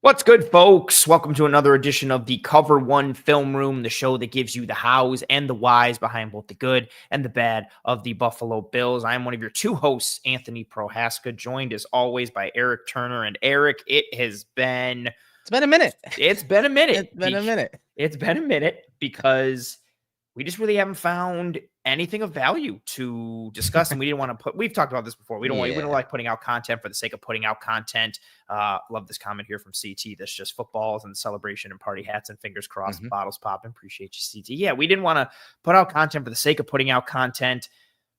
What's good, folks? Welcome to another edition of the Cover One Film Room, the show that gives you the hows and the whys behind both the good and the bad of the Buffalo Bills. I am one of your two hosts, Anthony Prohaska, joined as always by Eric Turner. And Eric, It's been a minute. It's been a minute. It's been a minute. It's been a minute because we just really haven't found anything of value to discuss. And we didn't want to we've talked about this before. We don't like putting out content for the sake of putting out content. Love this comment here from CT. That's just footballs and celebration and party hats and fingers crossed and bottles popping. Appreciate you, CT. Yeah, we didn't want to put out content for the sake of putting out content,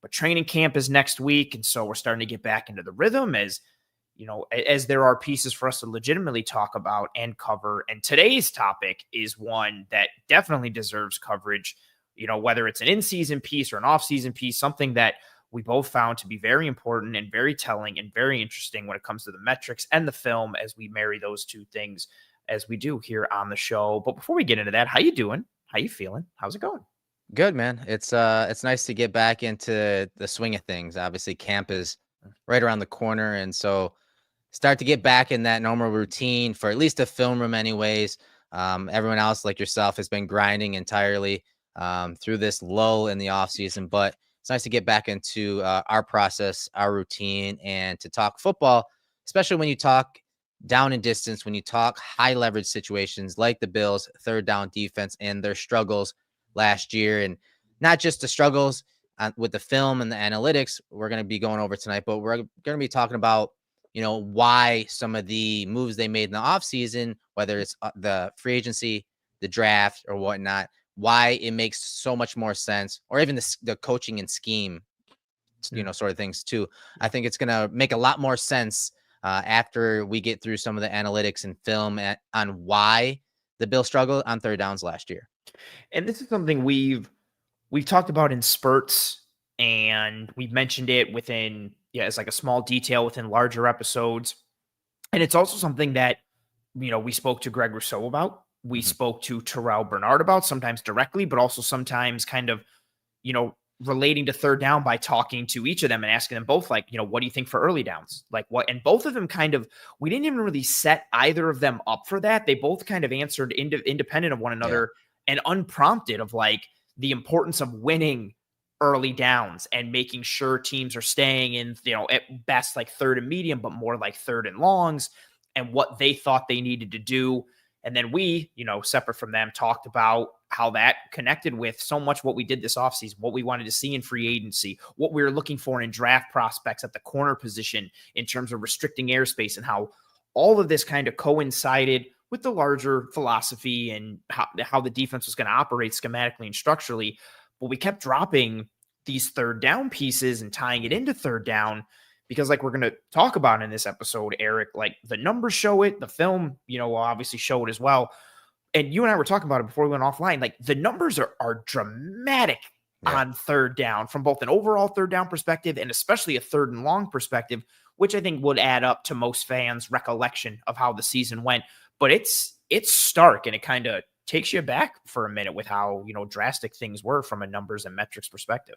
but training camp is next week. And so we're starting to get back into the rhythm as there are pieces for us to legitimately talk about and cover. And today's topic is one that definitely deserves coverage. Whether it's an in-season piece or an off-season piece, something that we both found to be very important and very telling and very interesting when it comes to the metrics and the film as we marry those two things as we do here on the show. But before we get into that, how you doing? How you feeling? How's it going? Good, man. It's nice to get back into the swing of things. Obviously, camp is right around the corner, and so start to get back in that normal routine for at least a film room anyways. Everyone else like yourself has been grinding entirely through this lull in the off season, but it's nice to get back into our process, our routine, and to talk football, especially when you talk down and distance, when you talk high leverage situations like the Bills third down defense and their struggles last year, and not just the struggles with the film and the analytics we're going to be going over tonight, but we're going to be talking about why some of the moves they made in the offseason, whether it's the free agency, the draft, or whatnot, why it makes so much more sense, or even the coaching and scheme, sort of things too. I think it's going to make a lot more sense after we get through some of the analytics and film on why the Bills struggled on third downs last year. And this is something we've talked about in spurts, and we've mentioned it within, it's like a small detail within larger episodes. And it's also something that, we spoke to Greg Rousseau about. We spoke to Terrell Bernard about, sometimes directly, but also sometimes kind of, relating to third down by talking to each of them and asking them both, like, what do you think for early downs? Like what? And both of them kind of, we didn't even really set either of them up for that. They both kind of answered independent of one another and unprompted of like the importance of winning early downs and making sure teams are staying in, at best like third and medium, but more like third and longs, and what they thought they needed to do. And then we, separate from them, talked about how that connected with so much what we did this offseason, what we wanted to see in free agency, what we were looking for in draft prospects at the corner position in terms of restricting airspace, and how all of this kind of coincided with the larger philosophy and how the defense was going to operate schematically and structurally. But we kept dropping these third down pieces and tying it into third down because, like we're going to talk about in this episode, Eric, like the numbers show it, the film, will obviously show it as well. And you and I were talking about it before we went offline. Like the numbers are dramatic on third down from both an overall third down perspective and especially a third and long perspective, which I think would add up to most fans' recollection of how the season went. But it's stark, and it kind of takes you back for a minute with how, drastic things were from a numbers and metrics perspective.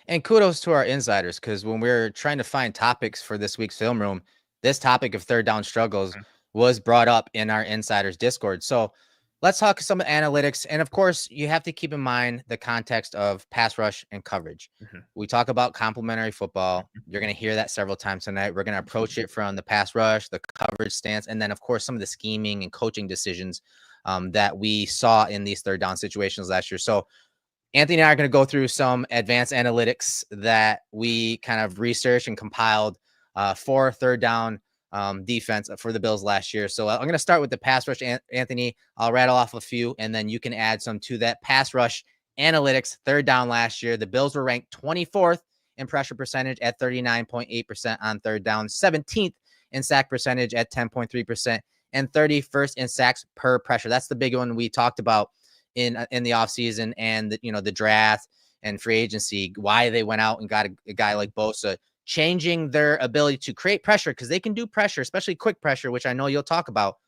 And kudos to our insiders, because when we're trying to find topics for this week's film room, this topic of third down struggles was brought up in our insiders Discord. So let's talk some analytics. And of course, you have to keep in mind the context of pass rush and coverage. We talk about complementary football. You're going to hear that several times tonight. We're going to approach it from the pass rush, the coverage stance, and then of course, some of the scheming and coaching decisions that we saw in these third down situations last year. So Anthony and I are going to go through some advanced analytics that we kind of researched and compiled for third down defense for the Bills last year. So I'm going to start with the pass rush. Anthony, I'll rattle off a few, and then you can add some to that pass rush analytics. Third down last year, the Bills were ranked 24th in pressure percentage at 39.8% on third down, 17th in sack percentage at 10.3%, and 31st in sacks per pressure. That's the big one we talked about in the offseason and the draft and free agency, why they went out and got a guy like Bosa, changing their ability to create pressure, because they can do pressure, especially quick pressure, which I know you'll talk about,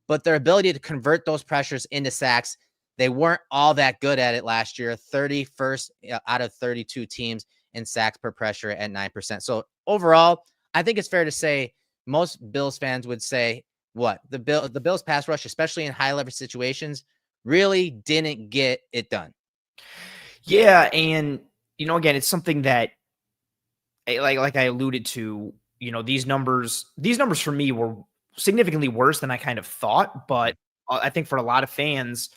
but their ability to convert those pressures into sacks, they weren't all that good at it last year. 31st out of 32 teams in sacks per pressure at 9%. So overall, I think it's fair to say most Bills fans would say the Bills pass rush, especially in high leverage situations, really didn't get it done. Yeah, and again, it's something that like I alluded to, these numbers for me were significantly worse than I kind of thought, but I think for a lot of fans,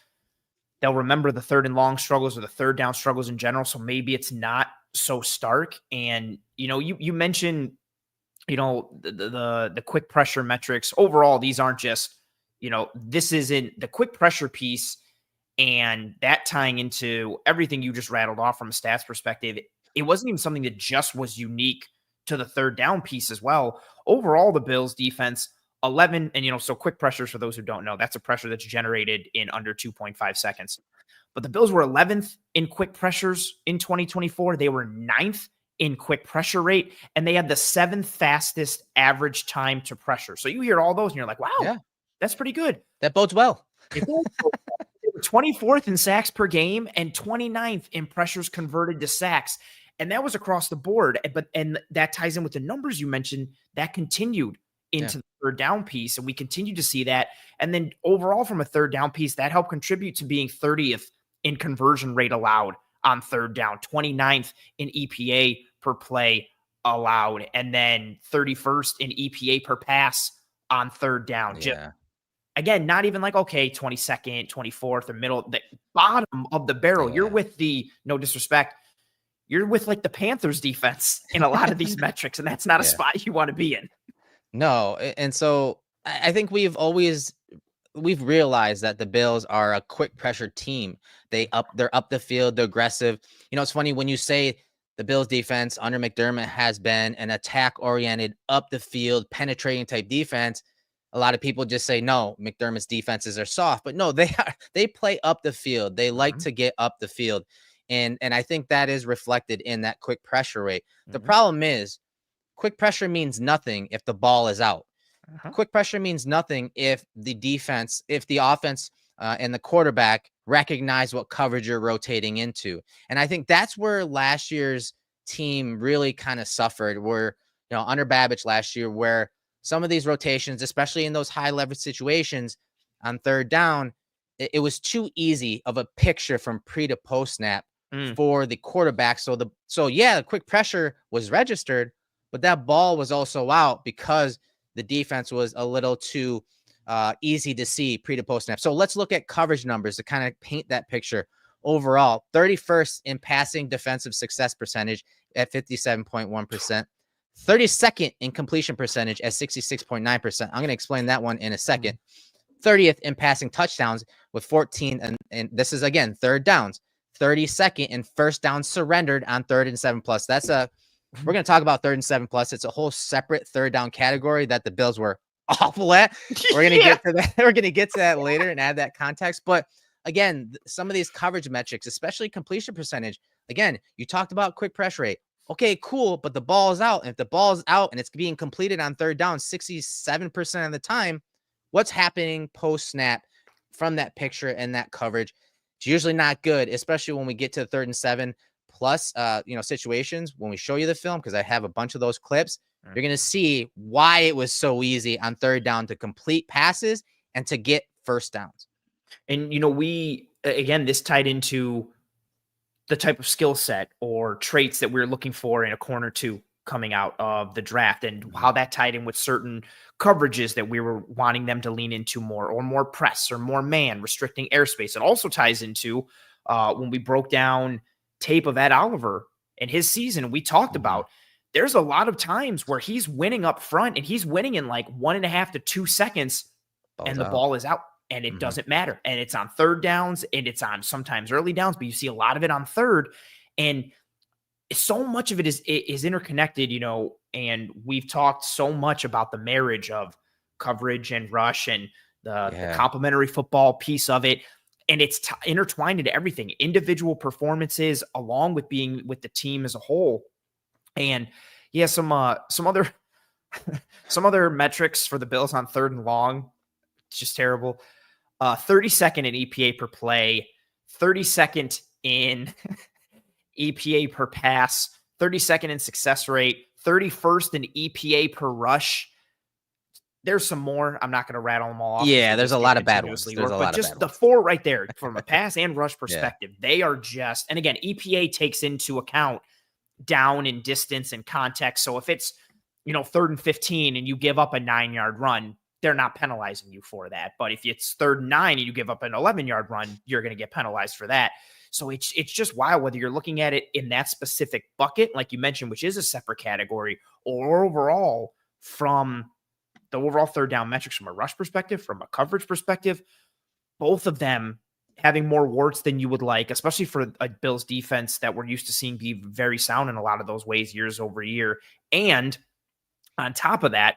they'll remember the third and long struggles or the third down struggles in general. So maybe it's not so stark. And, you mentioned, the quick pressure metrics overall. These aren't just, this isn't the quick pressure piece and that tying into everything you just rattled off from a stats perspective. It wasn't even something that just was unique to the third down piece as well. Overall, the Bills defense 11, and so quick pressures, for those who don't know, that's a pressure that's generated in under 2.5 seconds. But the Bills were 11th in quick pressures in 2024. They were 9th in quick pressure rate, and they had the 7th fastest average time to pressure. So you hear all those and you're like, wow, that's pretty good. That bodes well. They were 24th in sacks per game and 29th in pressures converted to sacks. And that was across the board. And that ties in with the numbers you mentioned that continued into the third down piece. And we continue to see that. And then overall from a third down piece, that helped contribute to being 30th in conversion rate allowed on third down, 29th in EPA per play allowed, and then 31st in EPA per pass on third down. Yeah. Again, not even like, okay, 22nd, 24th, or middle, the bottom of the barrel. You're with no disrespect, you're with like the Panthers defense in a lot of these metrics, and that's not a spot you want to be in. No. And so I think we've realized that the Bills are a quick pressure team. They're up the field, they're aggressive. It's funny when you say the Bills defense under McDermott has been an attack-oriented, up the field, penetrating type defense. A lot of people just say, no, McDermott's defenses are soft, but no, they play up the field. They like to get up the field. And I think that is reflected in that quick pressure rate. The problem is quick pressure means nothing if the ball is out. Quick pressure means nothing if the offense and the quarterback recognize what coverage you're rotating into. And I think that's where last year's team really kind of suffered, where, under Babbage last year, where some of these rotations, especially in those high leverage situations on third down, it was too easy of a picture from pre to post snap for the quarterback. So the quick pressure was registered, but that ball was also out because the defense was a little too easy to see pre to post snap. So let's look at coverage numbers to kind of paint that picture. Overall, 31st in passing defensive success percentage at 57.1%. 32nd in completion percentage at 66.9%. I'm going to explain that one in a second. 30th in passing touchdowns with 14. And this is, again, third downs. 32nd in first down surrendered on 3rd and 7+. We're going to talk about 3rd and 7+. It's a whole separate third down category that the Bills were awful at. We're going to get to that. We're going to get to that later and add that context. But again, some of these coverage metrics, especially completion percentage, again, you talked about quick pressure rate. Okay, cool, but the ball is out. And if the ball is out and it's being completed on third down 67% of the time, what's happening post-snap from that picture and that coverage? It's usually not good, especially when we get to the 3rd and 7+ situations. When we show you the film, because I have a bunch of those clips, you're going to see why it was so easy on third down to complete passes and to get first downs. And, this tied into the type of skill set or traits that we're looking for in a corner two coming out of the draft, and how that tied in with certain coverages that we were wanting them to lean into more, or more press or more man, restricting airspace. It also ties into when we broke down tape of Ed Oliver and his season, we talked about there's a lot of times where he's winning up front and he's winning in like 1.5 to 2 seconds and the ball is out. And it doesn't matter. And it's on third downs and it's on sometimes early downs, but you see a lot of it on third. And so much of it is interconnected, and we've talked so much about the marriage of coverage and rush and the complementary football piece of it. And it's intertwined into everything, individual performances, along with being with the team as a whole. And some other metrics for the Bills on third and long, it's just terrible. 32nd in EPA per play, 32nd in EPA per pass, 32nd in success rate, 31st in EPA per rush. There's some more. I'm not going to rattle them all off. Yeah, there's a lot of bad ones. There's a lot but of just bad the ones. 4 right there from a pass and rush perspective, they are just, and again, EPA takes into account down in distance and context. So if it's, 3rd and 15 and you give up a 9-yard run, they're not penalizing you for that. But if it's 3rd and 9 and you give up an 11-yard run, you're going to get penalized for that. So it's just wild whether you're looking at it in that specific bucket, like you mentioned, which is a separate category, or overall from the overall third down metrics from a rush perspective, from a coverage perspective, both of them having more warts than you would like, especially for a Bills defense that we're used to seeing be very sound in a lot of those ways years over year. And on top of that,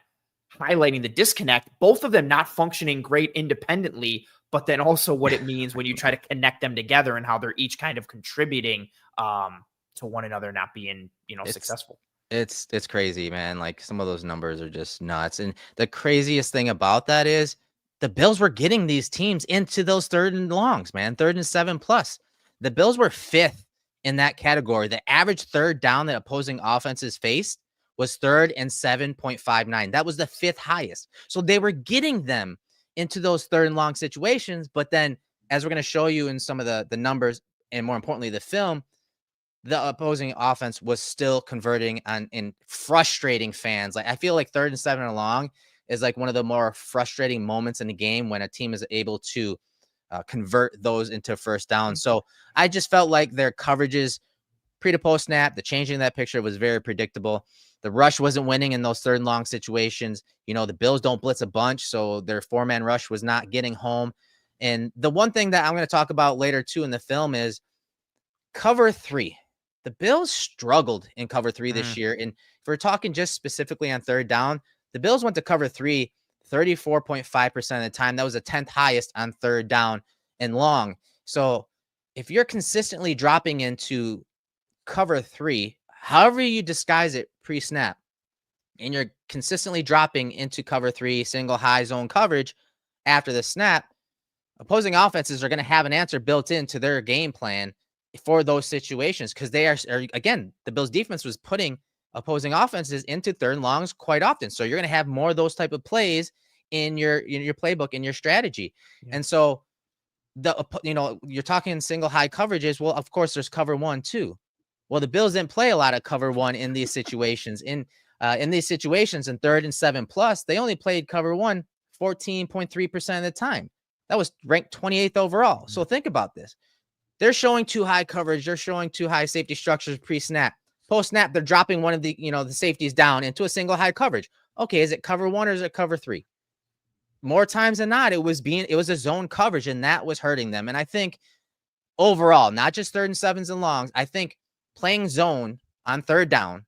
highlighting the disconnect, both of them not functioning great independently, but then also what it means when you try to connect them together and how they're each kind of contributing to one another not being, successful. It's crazy, man. Like some of those numbers are just nuts. And the craziest thing about that is the Bills were getting these teams into those 3rd and longs, man, 3rd and 7+. The Bills were 5th in that category. The average 3rd down that opposing offenses faced was 3rd and 7.59. That was the 5th highest. So they were getting them into those 3rd and long situations. But then, as we're going to show you in some of the numbers, and more importantly, the film, the opposing offense was still converting in frustrating fans. Like I feel like 3rd and 7 and long is like one of the more frustrating moments in the game when a team is able to convert those into first down. So I just felt like their coverages pre to post snap, the changing of that picture was very predictable. The rush wasn't winning in those 3rd and long situations. The Bills don't blitz a bunch, so their 4-man rush was not getting home. And the one thing that I'm going to talk about later too in the film is cover 3. The Bills struggled in cover 3 this year. And if we're talking just specifically on 3rd down, the Bills went to cover 3 34.5% of the time. That was the 10th highest on 3rd down and long. So if you're consistently dropping into cover 3, however you disguise it pre-snap, and you're consistently dropping into cover 3, single high zone coverage after the snap, opposing offenses are going to have an answer built into their game plan for those situations, because they are again, the Bills defense was putting opposing offenses into 3rd and longs quite often. So you're going to have more of those type of plays in your playbook, in your strategy. Yeah. And so you're talking single high coverages. Well, of course there's cover 1 too. Well, the Bills didn't play a lot of cover 1 in these situations. In these situations in 3rd and 7+, they only played cover 1 14.3% of the time. That was ranked 28th overall. So think about this. They're showing too high coverage. They're showing too high safety structures pre-snap. Post-snap, they're dropping one of the, the safeties down into a single high coverage. Okay, is it cover 1 or is it cover 3? More times than not, it was a zone coverage, and that was hurting them. And I think overall, not just 3rd and 7s and longs, I think playing zone on 3rd down,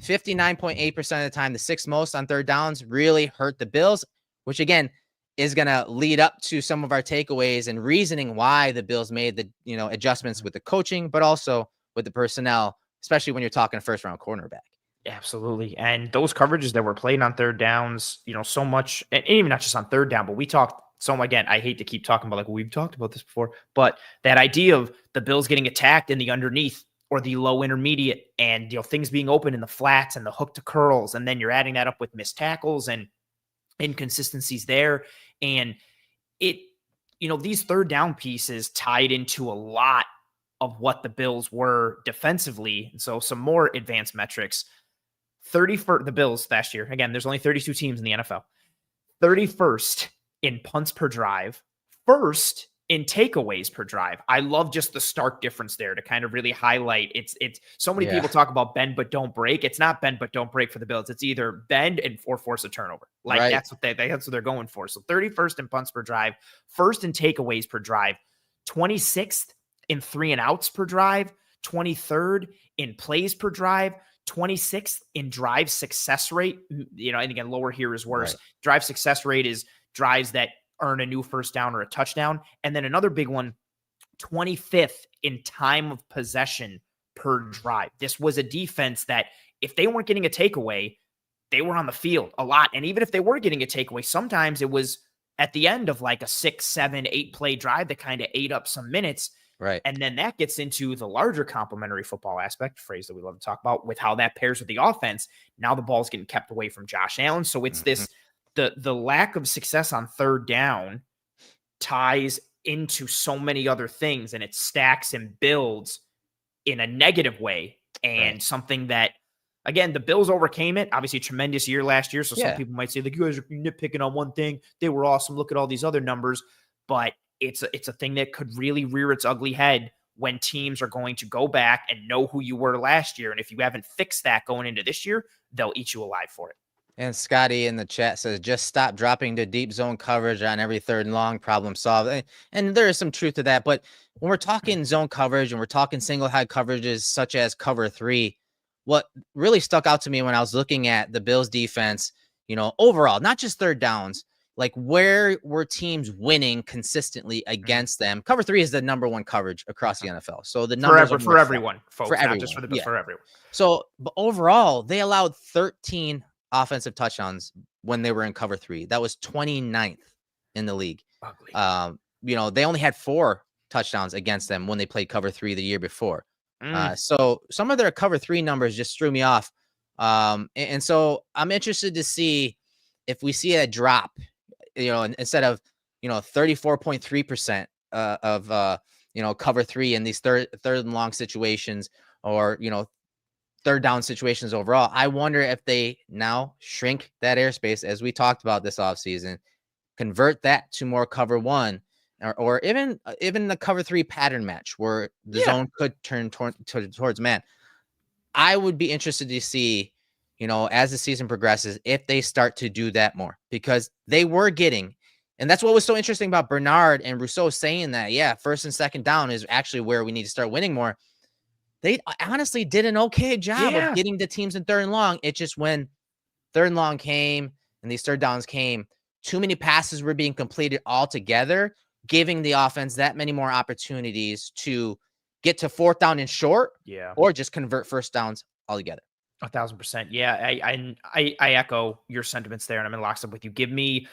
59.8% of the time, the 6th most on 3rd downs, really hurt the Bills, which again is going to lead up to some of our takeaways and reasoning why the Bills made the, adjustments with the coaching, but also with the personnel, especially when you're talking 1st round cornerback. Absolutely. And those coverages that were played on 3rd downs, so much, and even not just on 3rd down, but we talked again, I hate to keep talking about, like, we've talked about this before, but that idea of the Bills getting attacked in the underneath or the low intermediate, and, things being open in the flats and the hook to curls. And then you're adding that up with missed tackles and inconsistencies there. And these 3rd down pieces tied into a lot of what the Bills were defensively. And so some more advanced metrics. 31st, the Bills last year, again, there's only 32 teams in the NFL. 31st in punts per drive, 1st in takeaways per drive. I love just the stark difference there to kind of really highlight. It's so many people talk about bend but don't break. It's not bend but don't break for the Bills. It's either bend and force a turnover. Like right. That's what they're going for. So 31st in punts per drive, 1st in takeaways per drive, 26th in 3 and outs per drive, 23rd in plays per drive, 26th in drive success rate. And again, lower here is worse. Right. Drive success rate is drives that earn a new first down or a touchdown. And then another big one, 25th in time of possession per drive. This was a defense that if they weren't getting a takeaway, they were on the field a lot. And even if they were getting a takeaway, sometimes it was at the end of like a 6, 7, 8 play drive that kind of ate up some minutes. Right. And then that gets into the larger complementary football aspect, phrase that we love to talk about, with how that pairs with the offense. Now the ball's getting kept away from Josh Allen. So it's this the lack of success on third down ties into so many other things, and it stacks and builds in a negative way. And something that, again, the Bills overcame it. Obviously, a tremendous year last year. So some people might say, like, you guys are nitpicking on one thing. They were awesome. Look at all these other numbers. But it's a thing that could really rear its ugly head when teams are going to go back and know who you were last year. And if you haven't fixed that going into this year, they'll eat you alive for it. And Scotty in the chat says, just stop dropping to deep zone coverage on every third and long, problem solved. And there is some truth to that. But when we're talking zone coverage and we're talking single high coverages such as cover 3, what really stuck out to me when I was looking at the Bills defense, overall, not just third downs, like where were teams winning consistently against them? Cover 3 is the number 1 coverage across the NFL. So the numbers for everyone, folks, for everyone. Not just for the Bills, for everyone. So, but overall, they allowed 13 offensive touchdowns when they were in cover 3. That was 29th in the league. Ugly. They only had 4 touchdowns against them when they played cover 3 the year before. So some of their cover 3 numbers just threw me off. And so I'm interested to see if we see a drop, instead of, 34.3% of, cover 3 in these third and long situations, or, third down situations overall. I wonder if they now shrink that airspace, as we talked about this offseason, convert that to more cover 1, or even the cover 3 pattern match where the zone could turn towards man. I would be interested to see, as the season progresses, if they start to do that more, because they were getting, and that's what was so interesting about Bernard and Rousseau saying that, first and second down is actually where we need to start winning more. They honestly did an okay job of getting the teams in third and long. It's just when third and long came and these third downs came, too many passes were being completed altogether, giving the offense that many more opportunities to get to fourth down and short, or just convert first downs altogether. 1,000%. Yeah, I echo your sentiments there, and I'm in lockstep with you. Give me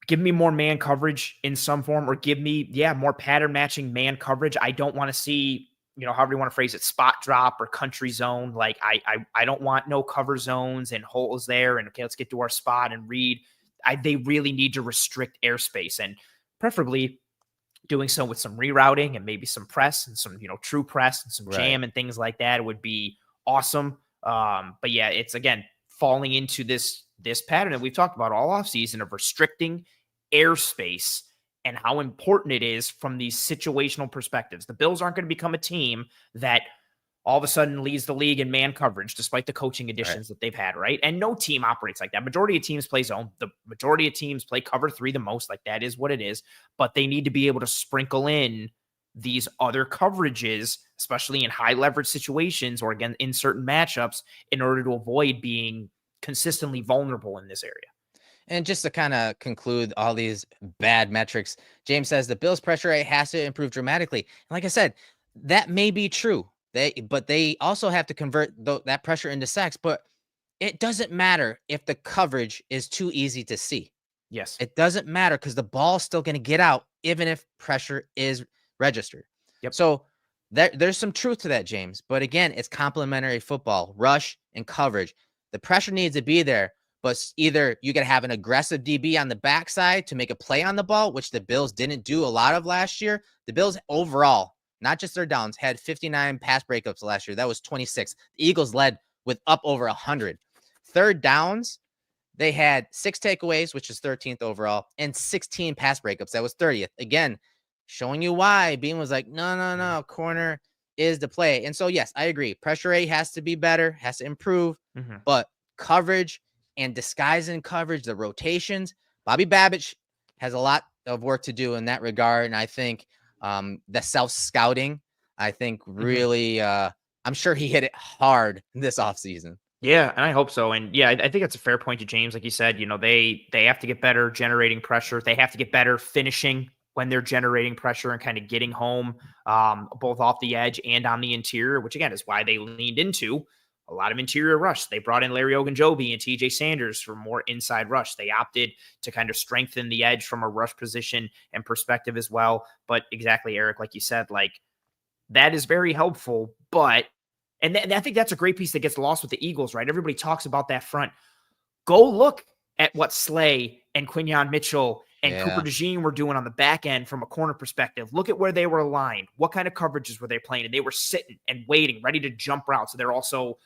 more man coverage in some form, or give me more pattern matching man coverage. I don't want to see, however you want to phrase it, spot drop or country zone. Like I don't want no cover zones and holes there. And okay, let's get to our spot and read. They really need to restrict airspace, and preferably doing so with some rerouting and maybe some press and some, true press and some jam and things like that would be awesome. But yeah, it's again falling into this pattern that we've talked about all offseason of restricting airspace and how important it is from these situational perspectives. The Bills aren't going to become a team that all of a sudden leads the league in man coverage, despite the coaching additions that they've had, right? And no team operates like that. Majority of teams play zone. The majority of teams play cover 3 the most. Like, that is what it is. But they need to be able to sprinkle in these other coverages, especially in high leverage situations or, again, in certain matchups, in order to avoid being consistently vulnerable in this area. And just to kind of conclude all these bad metrics, James says the Bills' pressure rate has to improve dramatically. And like I said, that may be true. But they also have to convert that pressure into sacks. But it doesn't matter if the coverage is too easy to see. Yes. It doesn't matter, because the ball's still going to get out even if pressure is registered. Yep. So there's some truth to that, James. But again, it's complementary football, rush and coverage. The pressure needs to be there, but either you got to have an aggressive DB on the backside to make a play on the ball, which the Bills didn't do a lot of last year. The Bills overall, not just their downs, had 59 pass breakups last year. That was 26. The Eagles led with up over 100. Third downs, they had 6 takeaways, which is 13th overall, and 16 pass breakups. That was 30th. Again, showing you why Beam was like, no, corner is the play. And so, yes, I agree. Pressure rate has to be better, has to improve, but coverage and disguising coverage, the rotations, Bobby Babich has a lot of work to do in that regard. And I think the self-scouting, I think really, I'm sure he hit it hard this offseason. Yeah, and I hope so. And yeah, I think that's a fair point to James. Like you said, they have to get better generating pressure. They have to get better finishing when they're generating pressure and kind of getting home, both off the edge and on the interior, which again is why they leaned into a lot of interior rush. They brought in Larry Ogunjobi and TJ Sanders for more inside rush. They opted to kind of strengthen the edge from a rush position and perspective as well. But exactly, Eric, like you said, like that is very helpful. But, and I think that's a great piece that gets lost with the Eagles, right? Everybody talks about that front. Go look at what Slay and Quinyon Mitchell and Cooper DeJean were doing on the back end from a corner perspective. Look at where they were aligned. What kind of coverages were they playing? And they were sitting and waiting, ready to jump routes. So they're also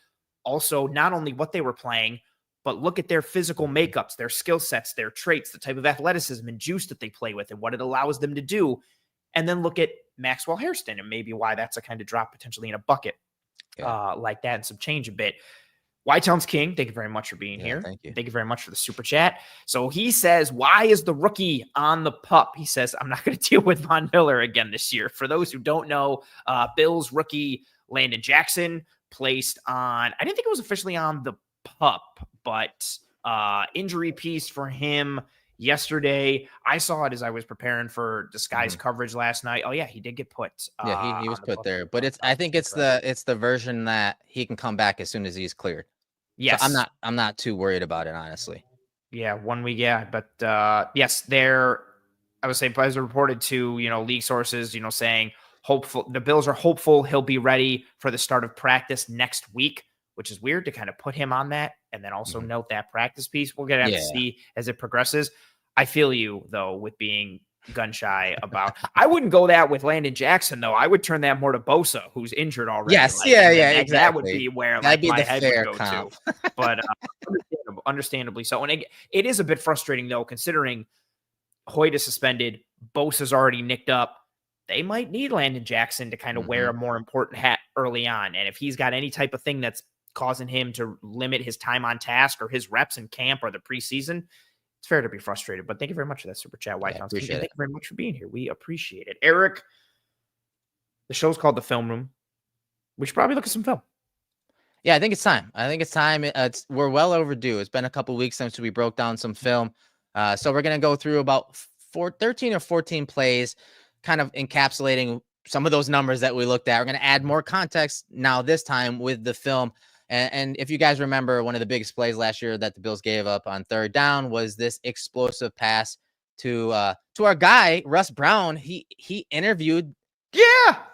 not only what they were playing, but look at their physical makeups, their skill sets, their traits, the type of athleticism and juice that they play with and what it allows them to do. And then look at Maxwell Hairston and maybe why that's a kind of drop potentially in a bucket like that and some change a bit. Whitetown's King, thank you very much for being here. Thank you. Thank you very much for the super chat. So he says, why is the rookie on the pup? He says, I'm not going to deal with Von Miller again this year. For those who don't know, Bills rookie Landon Jackson placed on, I didn't think it was officially on the pup, but injury piece for him yesterday. I saw it as I was preparing for Disguise coverage last night. Oh yeah, he did get put. He was put there, but I think it's the version that he can come back as soon as he's cleared. Yes, so I'm not too worried about it, honestly. Yeah, 1 week, but yes, I would say players are reported to league sources, saying the Bills are hopeful he'll be ready for the start of practice next week, which is weird to kind of put him on that and then also note that practice piece. We're gonna have to see as it progresses. I feel you though with being gun shy about. I wouldn't go that with Landon Jackson though. I would turn that more to Bosa, who's injured already. Yes, exactly. That would be where that'd be my the head fair would go comp. to. But understandably so. And it is a bit frustrating though, considering Hoyt is suspended, Bosa's already nicked up. They might need Landon Jackson to kind of wear a more important hat early on. And if he's got any type of thing that's causing him to limit his time on task or his reps in camp or the preseason, it's fair to be frustrated. But thank you very much for that super chat, White House. Thank you very much for being here. We appreciate it. Eric, the show's called The Film Room. We should probably look at some film. Yeah, I think it's time. We're well overdue. It's been a couple weeks since we broke down some film. So we're going to go through about 13 or 14 plays, kind of encapsulating some of those numbers that we looked at. We're going to add more context now this time with the film. And if you guys remember, one of the biggest plays last year that the Bills gave up on third down was this explosive pass to our guy, Russ Brown. He interviewed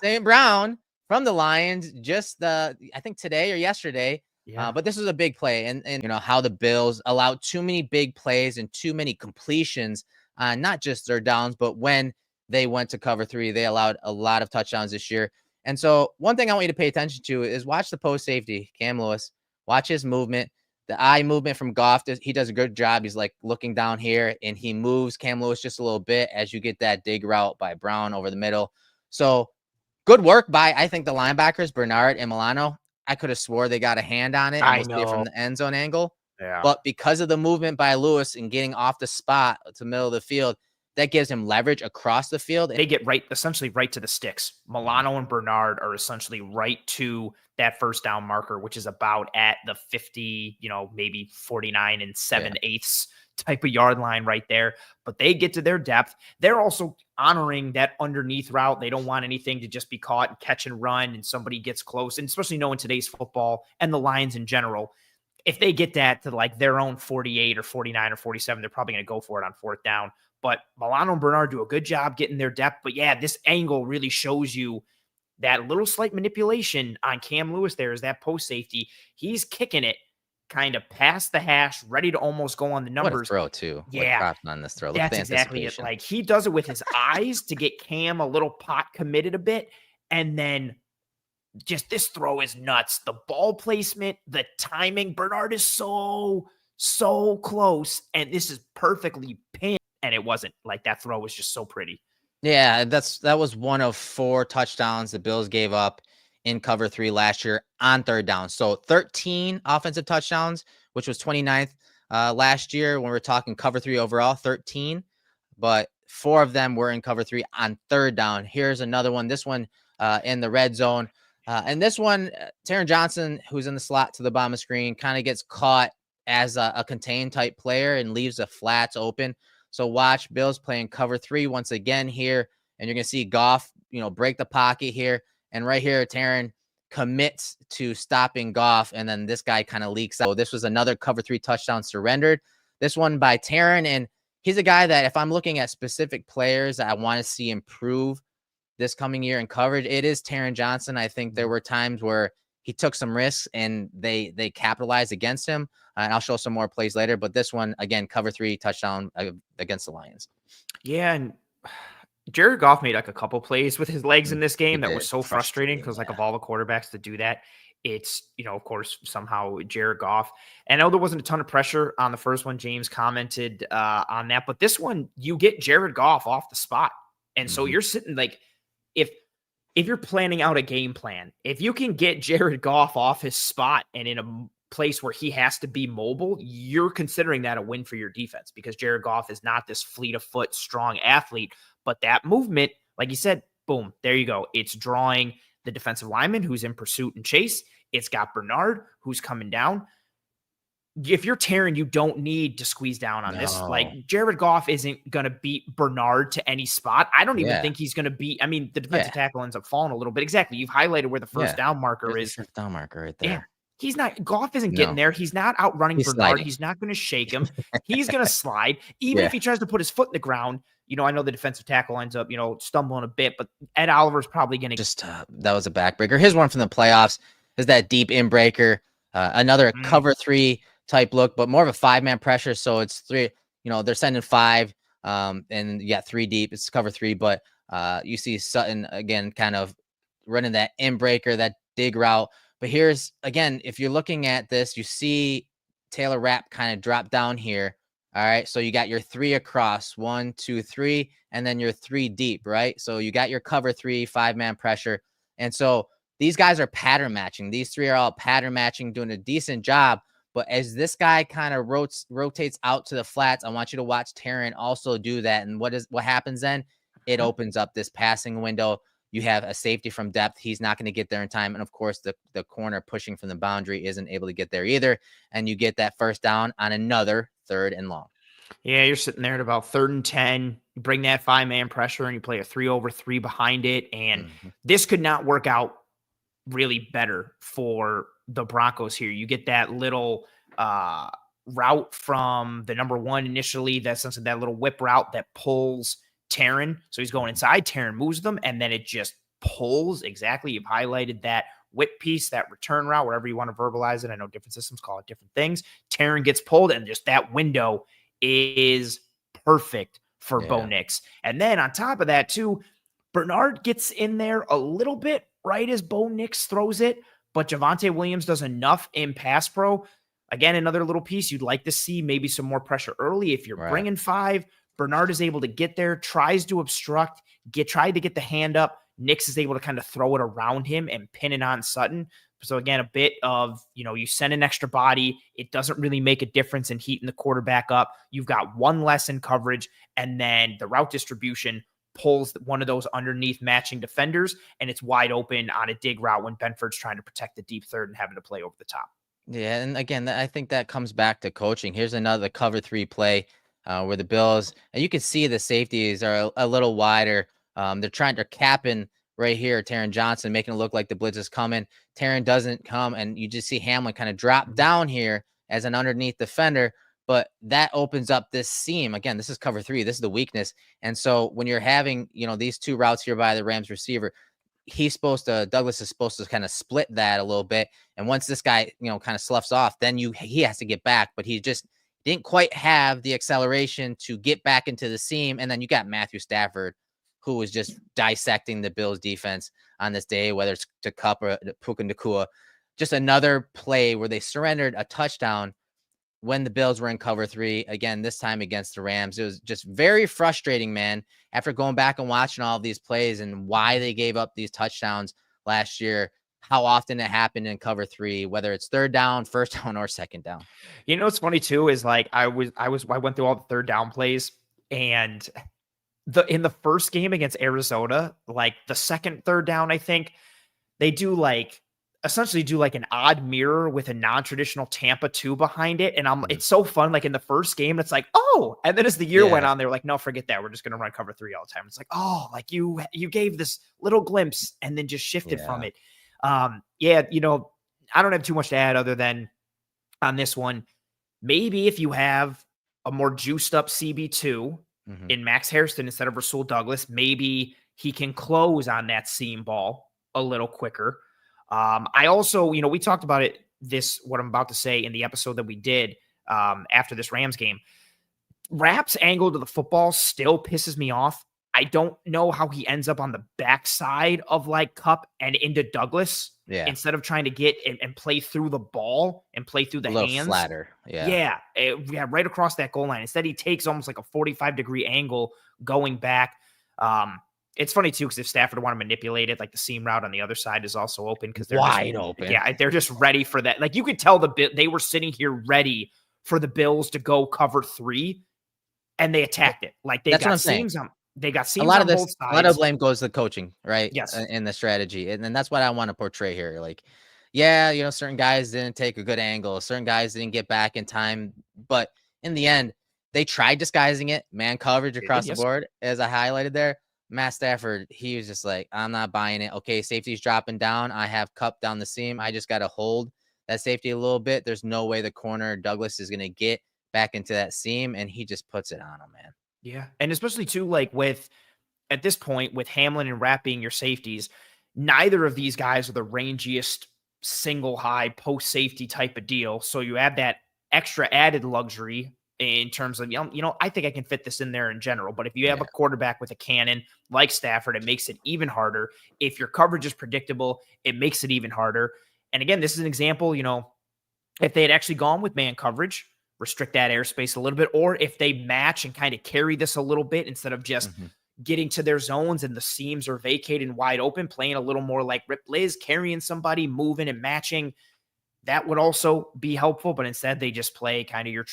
St. Brown from the Lions just I think today or yesterday. But this was a big play. And how the Bills allowed too many big plays and too many completions on not just third downs, but when they went to cover 3, they allowed a lot of touchdowns this year. And so one thing I want you to pay attention to is watch the post safety, Cam Lewis. Watch his movement, the eye movement from Goff. He does a good job. He's like looking down here and he moves Cam Lewis just a little bit as you get that dig route by Brown over the middle. So good work by, I think, the linebackers, Bernard and Milano. I could have swore they got a hand on it. I know. From the end zone angle. Yeah. But because of the movement by Lewis and getting off the spot to the middle of the field, that gives him leverage across the field. They get essentially right to the sticks. Milano and Bernard are essentially right to that first down marker, which is about at the 50, maybe 49 and 7/8 type of yard line right there. But they get to their depth. They're also honoring that underneath route. They don't want anything to just be caught and catch and run and somebody gets close. And especially knowing today's football and the Lions in general, if they get that to like their own 48 or 49 or 47, they're probably going to go for it on fourth down. But Milano and Bernard do a good job getting their depth. But yeah, this angle really shows you that little slight manipulation on Cam Lewis there is that post safety. He's kicking it kind of past the hash, ready to almost go on the numbers. What a throw too. Yeah. On this throw. That's exactly it. Like he does it with his eyes to get Cam a little pot committed a bit. And then just this throw is nuts. The ball placement, the timing. Bernard is so close. And this is perfectly pinned. And it wasn't like that throw was just so pretty. Yeah, that was one of 4 touchdowns the Bills gave up in cover 3 last year on third down. So 13 offensive touchdowns, which was 29th last year when we're talking cover 3 overall, 13. But 4 of them were in cover 3 on third down. Here's another one. This one in the red zone. And this one, Taron Johnson, who's in the slot to the bottom of the screen, kind of gets caught as a contained type player and leaves the flats open. So watch Bills playing cover 3 once again here. And you're going to see Goff, break the pocket here. And right here, Taron commits to stopping Goff. And then this guy kind of leaks out. So this was another cover 3 touchdown surrendered. This one by Taron. And he's a guy that if I'm looking at specific players that I want to see improve this coming year in coverage, it is Taron Johnson. I think there were times where he took some risks and they capitalized against him. And I'll show some more plays later. But this one, again, cover 3 touchdown against the Lions. Yeah, and Jared Goff made like a couple plays with his legs in this game that was did. so frustrating because like of all the quarterbacks to do that, it's, of course, somehow Jared Goff. And I know there wasn't a ton of pressure on the first one. James commented on that, but this one, you get Jared Goff off the spot. And so you're sitting like, if you're planning out a game plan, if you can get Jared Goff off his spot and in a place where he has to be mobile, you're considering that a win for your defense because Jared Goff is not this fleet of foot, strong athlete. But that movement, like you said, boom, there you go. It's drawing the defensive lineman who's in pursuit and chase. It's got Bernard who's coming down. If you're Taron, you don't need to squeeze down on this. Like Jared Goff isn't going to beat Bernard to any spot. I don't even think he's going to beat. I mean, the defensive tackle ends up falling a little bit. Exactly. You've highlighted where the first down marker is. First down marker right there. Yeah. He's not, Goff isn't getting there. He's not outrunning Bernard. Sliding. He's not going to shake him. He's going to slide. Even if he tries to put his foot in the ground, I know the defensive tackle ends up, stumbling a bit, but Ed Oliver's probably going to just, that was a backbreaker. Here's one from the playoffs is that deep in breaker, another cover 3 type look, but more of a 5-man pressure. So it's 3, they're sending 5 and you got 3 deep. It's cover 3, but you see Sutton again, kind of running that in breaker, that dig route. But here's, again, if you're looking at this, you see Taylor Rapp kind of drop down here. All right. So you got your 3 across, 1, 2, 3, and then your 3 deep, right? So you got your cover 3, 5-man pressure. And so these guys are pattern matching. These 3 are all pattern matching, doing a decent job. But as this guy kind of rotates out to the flats, I want you to watch Taron also do that. And what happens then? It opens up this passing window. You have a safety from depth. He's not going to get there in time. And of course, the corner pushing from the boundary isn't able to get there either. And you get that first down on another 3rd and long. Yeah, you're sitting there at about 3rd and 10. You bring that 5-man pressure and you play a 3-over-3 behind it. And this could not work out really better for the Broncos here. You get that little route from the number 1 initially. That's that little whip route that pulls Taron. So he's going inside. Taron moves them, and then it just pulls. Exactly. You've highlighted that whip piece, that return route, wherever you want to verbalize it. I know different systems call it different things. Taron gets pulled, and just that window is perfect for Bo Nix. And then on top of that, too, Bernard gets in there a little bit right as Bo Nix throws it, but Javonte Williams does enough in pass pro. Again, another little piece you'd like to see, maybe some more pressure early. If you're bringing 5, Bernard is able to get there, tries to obstruct, tried to get the hand up. Nix is able to kind of throw it around him and pin it on Sutton. So again, a bit of, you send an extra body. It doesn't really make a difference in heating the quarterback up. You've got 1 less in coverage, and then the route distribution pulls one of those underneath matching defenders, and it's wide open on a dig route when Benford's trying to protect the deep 3rd and having to play over the top. Yeah, and again, I think that comes back to coaching. Here's another cover 3 play. Where the Bills, and you can see the safeties are a little wider. They're capping right here, Taron Johnson, making it look like the blitz is coming. Taron doesn't come, and you just see Hamlin kind of drop down here as an underneath defender, but that opens up this seam. Again, this is cover 3. This is the weakness. And so when you're having, these 2 routes here by the Rams receiver, Douglas is supposed to kind of split that a little bit. And once this guy, kind of sloughs off, then he has to get back, but he just didn't quite have the acceleration to get back into the seam. And then you got Matthew Stafford, who was just dissecting the Bills defense on this day, whether it's to Kupp or Puka Nacua. Just another play where they surrendered a touchdown when the Bills were in cover 3. Again, this time against the Rams. It was just very frustrating, man, after going back and watching all of these plays and why they gave up these touchdowns last year. How often it happened in cover 3, whether it's 3rd down, 1st down, or 2nd down. What's funny too is like I went through all the 3rd down plays, and in the first game against Arizona, like the 2nd 3rd down, I think they essentially do an odd mirror with a non-traditional Tampa 2 behind it. And it's so fun. Like in the first game, it's like, oh, and then as the year went on, they were like, no, forget that. We're just going to run cover 3 all the time. It's like, oh, like you gave this little glimpse and then just shifted from it. I don't have too much to add other than on this one. Maybe if you have a more juiced up CB2 in Max Hairston instead of Rasul Douglas, maybe he can close on that seam ball a little quicker. I also, we talked about it, what I'm about to say, in the episode that we did after this Rams game. Rapp's angle to the football still pisses me off. I don't know how he ends up on the backside of like Cup and into Douglas instead of trying to get and play through the ball and play through the a little hands. Flatter. Yeah, right across that goal line. Instead, he takes almost like a 45-degree angle going back. It's funny too, because if Stafford want to manipulate it, like the seam route on the other side is also open because they're wide open. Yeah, they're just ready for that. Like you could tell they were sitting here ready for the Bills to go cover 3, and they attacked it. Like they got seams on. They got seams on both sides. A lot of blame goes to the coaching, right? Yes, in the strategy, and that's what I want to portray here. Like, yeah, certain guys didn't take a good angle, certain guys didn't get back in time, but in the end, they tried disguising it, man coverage across the board, as I highlighted there. Matt Stafford, he was just like, I'm not buying it. Okay, safety's dropping down. I have Cup down the seam. I just got to hold that safety a little bit. There's no way the corner Douglas is going to get back into that seam, and he just puts it on him, man. Yeah, and especially too, like at this point with Hamlin and Rapp being your safeties, neither of these guys are the rangiest single high post safety type of deal. So you add that extra added luxury in terms of, I think I can fit this in there in general. But if you have a quarterback with a cannon like Stafford, it makes it even harder. If your coverage is predictable, it makes it even harder. And again, this is an example, if they had actually gone with man coverage, restrict that airspace a little bit, or if they match and kind of carry this a little bit instead of just getting to their zones and the seams are vacated and wide open, playing a little more like Rip Liz, carrying somebody, moving and matching, that would also be helpful. But instead they just play kind of your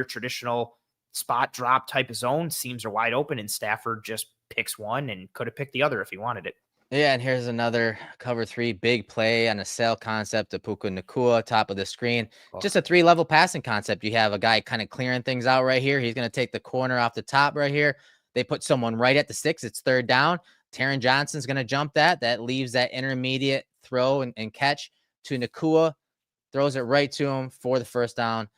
traditional spot drop type of zone. Seams are wide open and Stafford just picks one and could have picked the other if he wanted it. Yeah, and here's another cover 3 big play on a sail concept of Puka Nacua, top of the screen. Just a 3-level passing concept. You have a guy kind of clearing things out right here. He's going to take the corner off the top right here. They put someone right at the 6. It's 3rd down. Taron Johnson's going to jump that. That leaves that intermediate throw and catch to Nacua. Throws it right to him for the 1st down.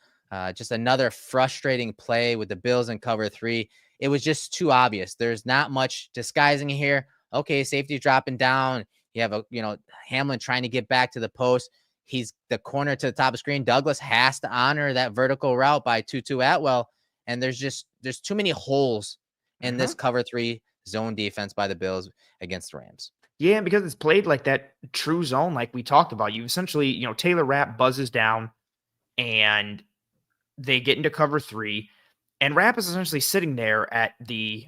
Just another frustrating play with the Bills in cover 3. It was just too obvious. There's not much disguising here. Okay, safety dropping down. You have Hamlin trying to get back to the post. He's the corner to the top of the screen. Douglas has to honor that vertical route by Tutu Atwell. And there's too many holes in this cover 3 zone defense by the Bills against the Rams. Yeah, because it's played like that true zone, like we talked about. You essentially, Taylor Rapp buzzes down and they get into cover 3. And Rapp is essentially sitting there at the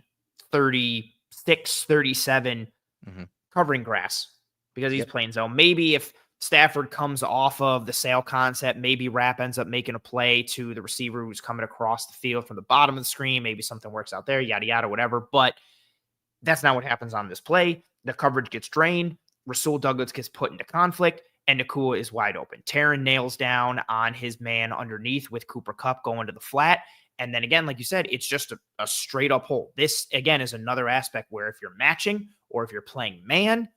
36, 37 covering grass because he's playing zone. Maybe if Stafford comes off of the sail concept, maybe Rapp ends up making a play to the receiver who's coming across the field from the bottom of the screen. Maybe something works out there, yada, yada, whatever. But that's not what happens on this play. The coverage gets drained. Rasul Douglas gets put into conflict, and Nacua is wide open. Taron nails down on his man underneath with Cooper Kupp going to the flat. And then again, like you said, it's just a straight up hole. This, again, is another aspect where if you're matching or if you're playing man,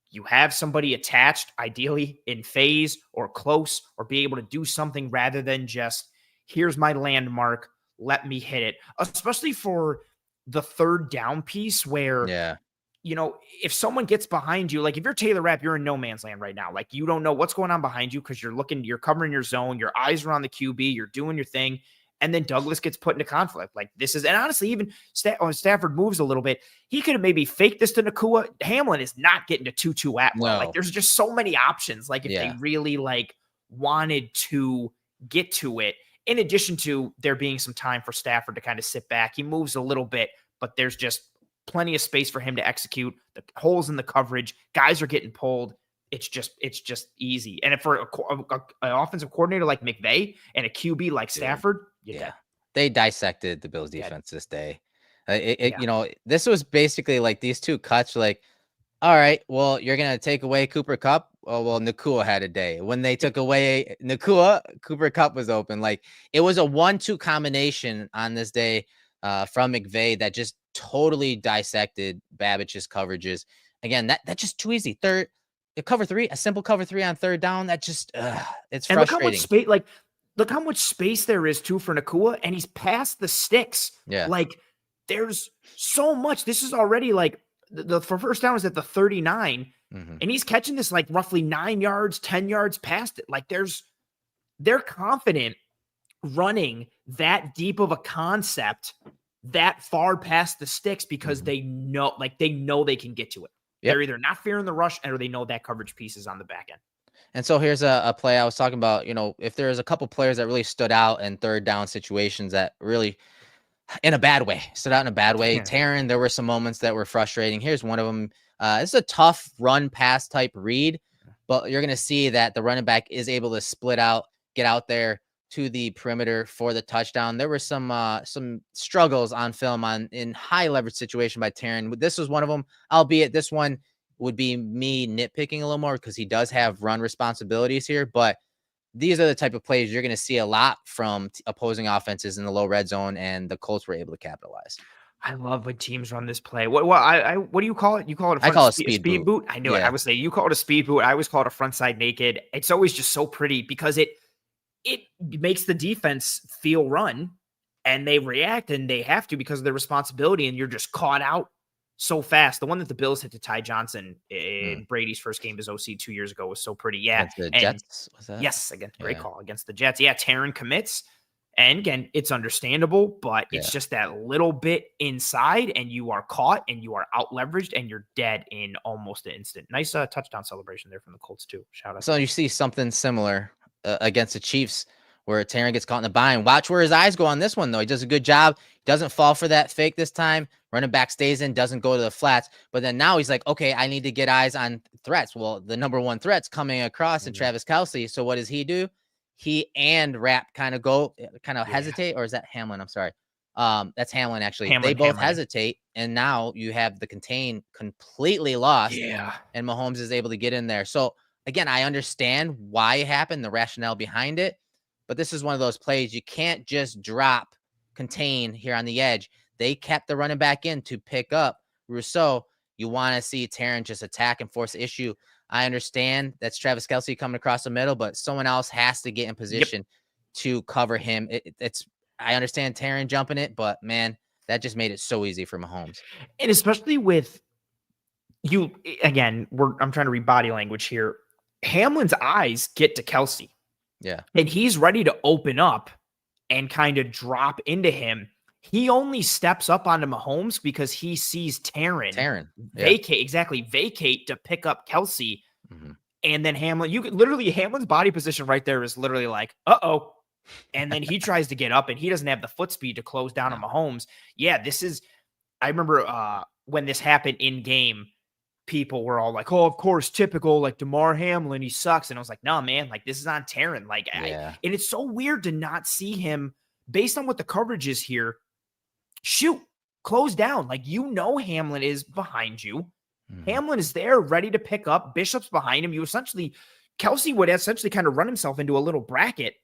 you have somebody attached, ideally in phase or close, or be able to do something rather than just, here's my landmark, let me hit it. Especially for the 3rd down piece where, if someone gets behind you, like if you're Taylor Rapp, you're in no man's land right now. Like you don't know what's going on behind you because you're covering your zone, your eyes are on the QB, you're doing your thing. And then Douglas gets put into conflict. Like this is, and honestly, even Stafford moves a little bit. He could have maybe faked this to Nacua. Hamlin is not getting to Tutu Atwell. Like there's just so many options. Like if they really wanted to get to it, in addition to there being some time for Stafford to kind of sit back, he moves a little bit, but there's just plenty of space for him to execute. The holes in the coverage, guys are getting pulled. It's just easy. And if for an offensive coordinator like McVay and a QB like Stafford, they dissected the Bills defense this day. This was basically like these two cuts. Like, all right, well, you're gonna take away Cooper Kupp. Oh well, Nacua had a day. When they took away Nacua, Cooper Kupp was open. Like it was a 1-2 combination on this day from McVay that just totally dissected Babbich's coverages. Again, that's just too easy. Cover 3, a simple cover 3 on 3rd down. That just it's frustrating. Look how much space, look how much space there is too for Nacua, and he's past the sticks. Yeah, like there's so much. This is already like the first down is at the 39, and he's catching this like roughly 9 yards, 10 yards past it. Like they're confident running that deep of a concept that far past the sticks because they know they can get to it. Yep. They're either not fearing the rush or they know that coverage piece is on the back end. And so here's a play I was talking about, if there's a couple players that really stood out in third down situations that really in a bad way, stood out in a bad way. Taron, there were some moments that were frustrating. Here's one of them. It's a tough run pass type read, but you're going to see that the running back is able to split out, get out there to the perimeter for the touchdown. There were some struggles on film in high leverage situation by Taron. This was one of them, albeit this one would be me nitpicking a little more because he does have run responsibilities here, but these are the type of plays you're going to see a lot from opposing offenses in the low red zone, and the Colts were able to capitalize. I love when teams run this play. What do you call it? You call it I call it speed boot. I knew it. I would say you call it a speed boot. I always call it a front side naked. It's always just so pretty because it makes the defense feel run, and they react, and they have to because of their responsibility, and you're just caught out so fast. The one that the Bills hit to Taron Johnson in Brady's first game as OC 2 years ago was so pretty. Yeah. The Jets, was that? Yes, great call against the Jets. Yeah, Taron commits. And again, it's understandable, but it's just that little bit inside, and you are caught, and you are out leveraged, and you're dead in almost an instant. Nice touchdown celebration there from the Colts too. Shout out. So you see something similar against the Chiefs where Taron gets caught in the bind. Watch where his eyes go on this one, though. He does a good job. Doesn't fall for that fake this time. Running back stays in, doesn't go to the flats. But then now he's like, okay, I need to get eyes on threats. Well, the number one threat's coming across in Travis Kelce. So what does he do? He and Rapp kind of hesitate, or is that Hamlin? I'm sorry. That's Hamlin, actually. They both hesitate, and now you have the contain completely lost. Yeah. And Mahomes is able to get in there. So, again, I understand why it happened, the rationale behind it, but this is one of those plays you can't just drop contain here on the edge. They kept the running back in to pick up Rousseau. You want to see Taron just attack and force the issue. I understand that's Travis Kelce coming across the middle, but someone else has to get in position to cover him. I understand Taron jumping it, but man, that just made it so easy for Mahomes. And especially with you, again, I'm trying to read body language here. Hamlin's eyes get to Kelce. Yeah. And he's ready to open up and kind of drop into him. He only steps up onto Mahomes because he sees Taron vacate to pick up Kelce. And then Hamlin, Hamlin's body position right there is literally like, uh-oh. And then he tries to get up, and he doesn't have the foot speed to close down on Mahomes. Yeah, I remember when this happened in game, people were all like, oh, of course, typical, like DeMar Hamlin, he sucks. And I was like, no, man, like this is on Taron. Like, and it's so weird to not see him based on what the coverage is here. Shoot, close down. Like, Hamlin is behind you. Hamlin is there ready to pick up. Bishop's behind him. Kelce would essentially kind of run himself into a little bracket.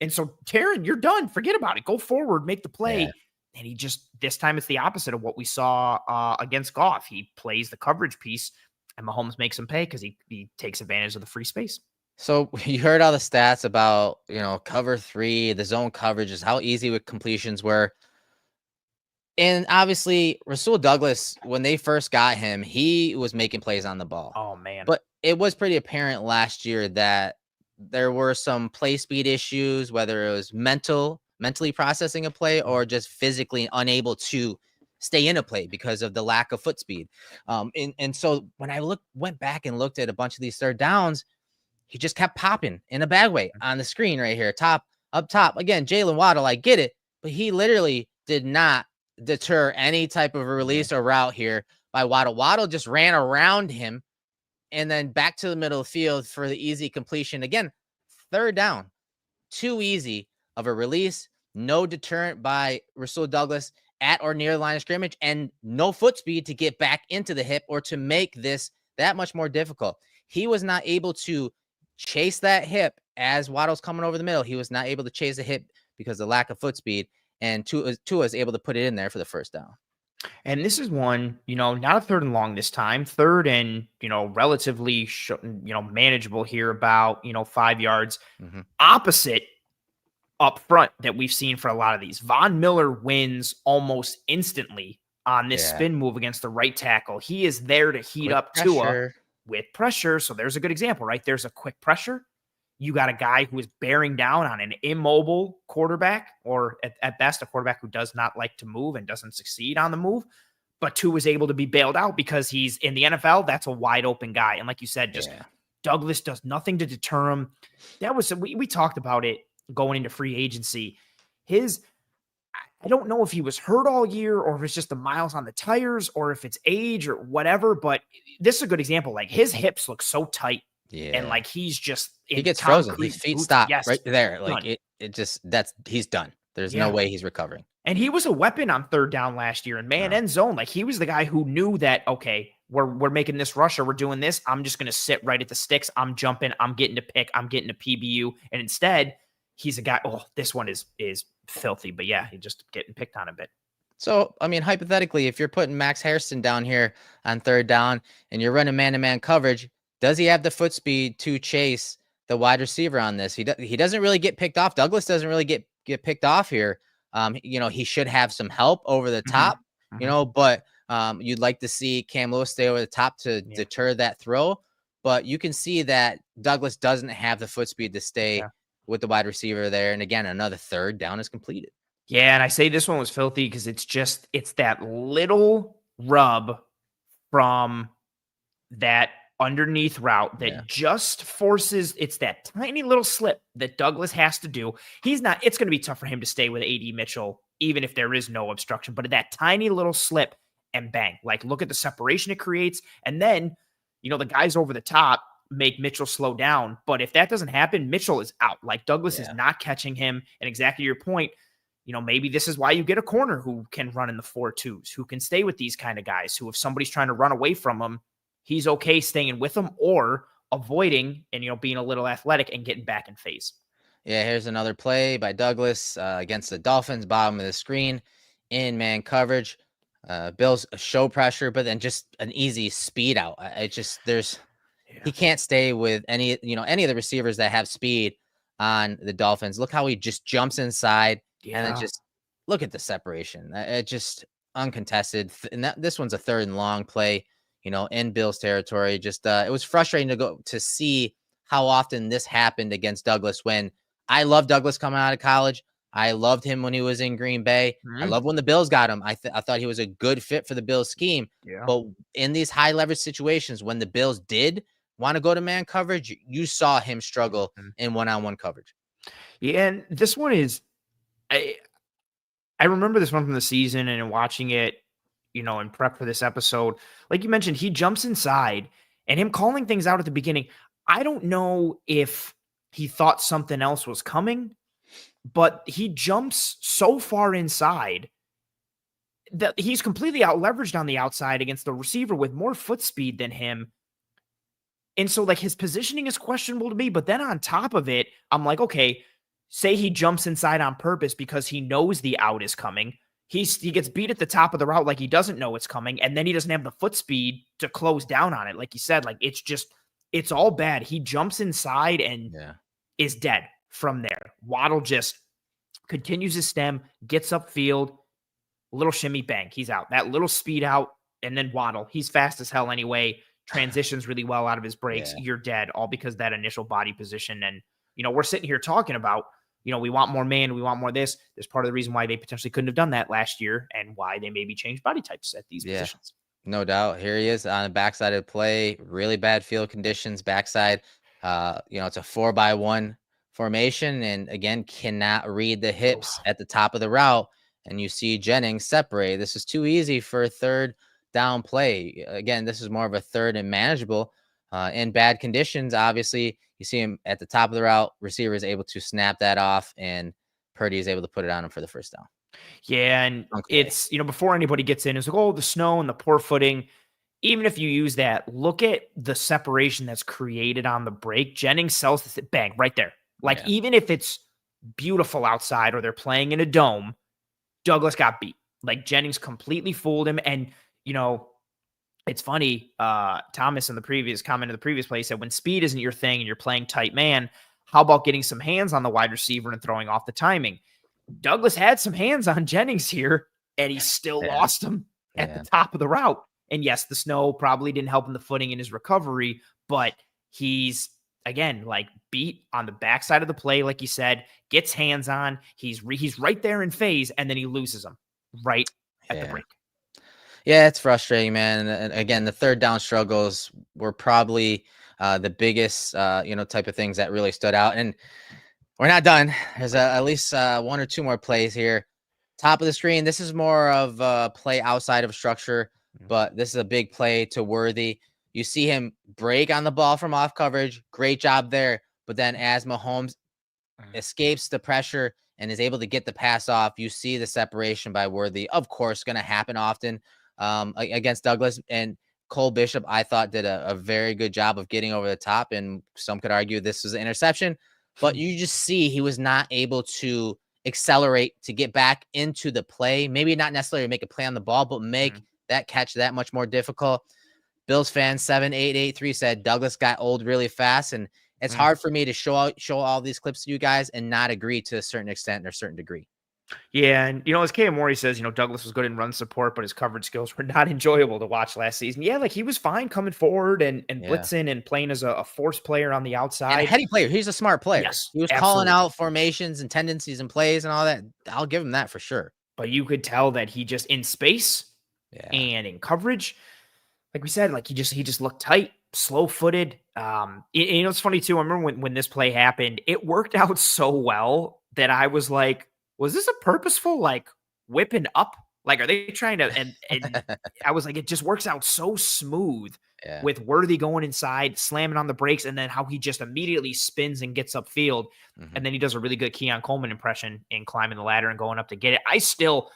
And so Taron, you're done. Forget about it. Go forward, make the play. Yeah. And this time it's the opposite of what we saw against Goff. He plays the coverage piece, and Mahomes makes him pay because he takes advantage of the free space. So you heard all the stats about, cover 3, the zone coverages, how easy with completions were. And obviously, Rasul Douglas, when they first got him, he was making plays on the ball. Oh, man. But it was pretty apparent last year that there were some play speed issues, whether it was mentally processing a play or just physically unable to stay in a play because of the lack of foot speed. And so when I went back and looked at a bunch of these third downs, he just kept popping in a bad way on the screen right here, up top. Again, Jalen Waddle, I get it, but he literally did not deter any type of a release or route here by Waddle. Waddle just ran around him and then back to the middle of the field for the easy completion. Again, third down, too easy of a release, no deterrent by Rasul Douglas at or near the line of scrimmage, and no foot speed to get back into the hip or to make this that much more difficult. He was not able to chase that hip as Waddle's coming over the middle. He was not able to chase the hip because of the lack of foot speed, and Tua is able to put it in there for the first down. And this is one, not a third and long this time, third and, relatively, manageable here, about, 5 yards. Opposite up front that we've seen for a lot of these. Von Miller wins almost instantly on this Yeah. spin move against the right tackle. He is there to heat Quick up Tua pressure. with pressure. So there's a good example, right? There's a quick pressure. You got a guy who is bearing down on an immobile quarterback, or at best, a quarterback who does not like to move and doesn't succeed on the move. But Tua was able to be bailed out because he's in the NFL. That's a wide open guy. And like you said, just Douglas does nothing to deter him. That was, we talked about it going into free agency. I don't know if he was hurt all year or if it's just the miles on the tires or if it's age or whatever, but this is a good example. Like his hips look so tight. Yeah. And like he's just he gets frozen. His feet stop right there. Like he's done. There's no way he's recovering. And he was a weapon on third down last year in man end zone. Like he was the guy who knew that, okay, we're making this rush or we're doing this. I'm just going to sit right at the sticks. I'm jumping. I'm getting to pick. I'm getting to PBU. And instead, he's a guy. Oh, this one is filthy. But yeah, he's just getting picked on a bit. So, I mean, hypothetically, if you're putting Max Hairston down here on third down and you're running man-to-man coverage, does he have the foot speed to chase the wide receiver on this? He doesn't really get picked off. Douglas doesn't really get picked off here. He should have some help over the top, but you'd like to see Cam Lewis stay over the top to deter that throw. But you can see that Douglas doesn't have the foot speed to stay with the wide receiver there. And again, another third down is completed. Yeah, and I say this one was filthy because it's that little rub from that underneath route that just forces, it's that tiny little slip that Douglas has to do. It's going to be tough for him to stay with AD Mitchell, even if there is no obstruction, but that tiny little slip and bang, like look at the separation it creates. And then, the guys over the top make Mitchell slow down. But if that doesn't happen, Mitchell is out. Like Douglas is not catching him. And exactly your point, maybe this is why you get a corner who can run in the 4.2s, who can stay with these kind of guys, who if somebody's trying to run away from him, he's okay staying with them or avoiding and, being a little athletic and getting back in phase. Yeah, here's another play by Douglas against the Dolphins, bottom of the screen, in man coverage. Bills show pressure, but then just an easy speed out. He can't stay with any of the receivers that have speed on the Dolphins. Look how he just jumps inside and then just look at the separation. It just uncontested. And this one's a third and long play, in Bills territory. Just it was frustrating to see how often this happened against Douglas when I loved Douglas coming out of college. I loved him when he was in Green Bay. I love when the Bills got him. I thought he was a good fit for the Bills scheme. Yeah. But in these high leverage situations, when the Bills did want to go to man coverage, you saw him struggle in one-on-one coverage. Yeah, and this one is, I remember this one from the season and watching it, in prep for this episode. Like you mentioned, he jumps inside and him calling things out at the beginning. I don't know if he thought something else was coming, but he jumps so far inside that he's completely out leveraged on the outside against the receiver with more foot speed than him. And so like his positioning is questionable to me, but then on top of it, I'm like, okay, say he jumps inside on purpose because he knows the out is coming. He gets beat at the top of the route like he doesn't know it's coming, and then he doesn't have the foot speed to close down on it. Like you said, like it's all bad. He jumps inside and is dead from there. Waddle just continues his stem, gets upfield, little shimmy, bang, he's out. That little speed out, and then Waddle, he's fast as hell anyway, transitions really well out of his breaks. You're dead, all because that initial body position. And, we're sitting here talking about, we want more man, we want more this. There's part of the reason why they potentially couldn't have done that last year and why they maybe changed body types at these positions. No doubt. Here he is on the backside of the play. Really bad field conditions, backside. It's a 4-by-1 formation, and again, cannot read the hips at the top of the route. And you see Jennings separate. This is too easy for a third down play. Again, this is more of a third and manageable. In bad conditions, obviously, you see him at the top of the route. Receiver is able to snap that off, and Purdy is able to put it on him for the first down. Yeah, and it's, before anybody gets in, it's like, the snow and the poor footing. Even if you use that, look at the separation that's created on the break. Jennings sells this, bang, right there. Like, even if it's beautiful outside or they're playing in a dome, Douglas got beat. Like, Jennings completely fooled him. And, it's funny, Thomas in the previous comment of the previous play said, when speed isn't your thing and you're playing tight man, how about getting some hands on the wide receiver and throwing off the timing? Douglas had some hands on Jennings here, and he still lost him. at the top of the route. And yes, the snow probably didn't help in the footing in his recovery, but he's, again, like beat on the backside of the play, like you said, gets hands on. He's right there in phase, and then he loses them right at the break. Yeah, it's frustrating, man. And again, the third down struggles were probably the biggest, type of things that really stood out. And we're not done. There's at least one or two more plays here. Top of the screen. This is more of a play outside of structure, but this is a big play to Worthy. You see him break on the ball from off coverage. Great job there. But then as Mahomes escapes the pressure and is able to get the pass off, you see the separation by Worthy. Of course, going to happen often against Douglas. And Cole Bishop, I thought, did a very good job of getting over the top. And some could argue this was an interception. But you just see he was not able to accelerate to get back into the play. Maybe not necessarily make a play on the ball, but make that catch that much more difficult. Bills fan 7883 said Douglas got old really fast, and it's hard for me to show all these clips to you guys and not agree to a certain extent or a certain degree. Yeah, and as K.M. Morey says, Douglas was good in run support, but his coverage skills were not enjoyable to watch last season. Yeah, like he was fine coming forward and blitzing and playing as a force player on the outside. And a heady player. He's a smart player. Yes, he was calling out formations and tendencies and plays and all that. I'll give him that for sure. But you could tell that he just in space and in coverage, like we said, like he just looked tight, slow-footed. It's funny too. I remember when this play happened, it worked out so well that I was like, was this a purposeful like whipping up? Like, are they trying to? And I was like, it just works out so smooth with Worthy going inside, slamming on the brakes, and then how he just immediately spins and gets upfield, and then he does a really good Keon Coleman impression in climbing the ladder and going up to get it. I still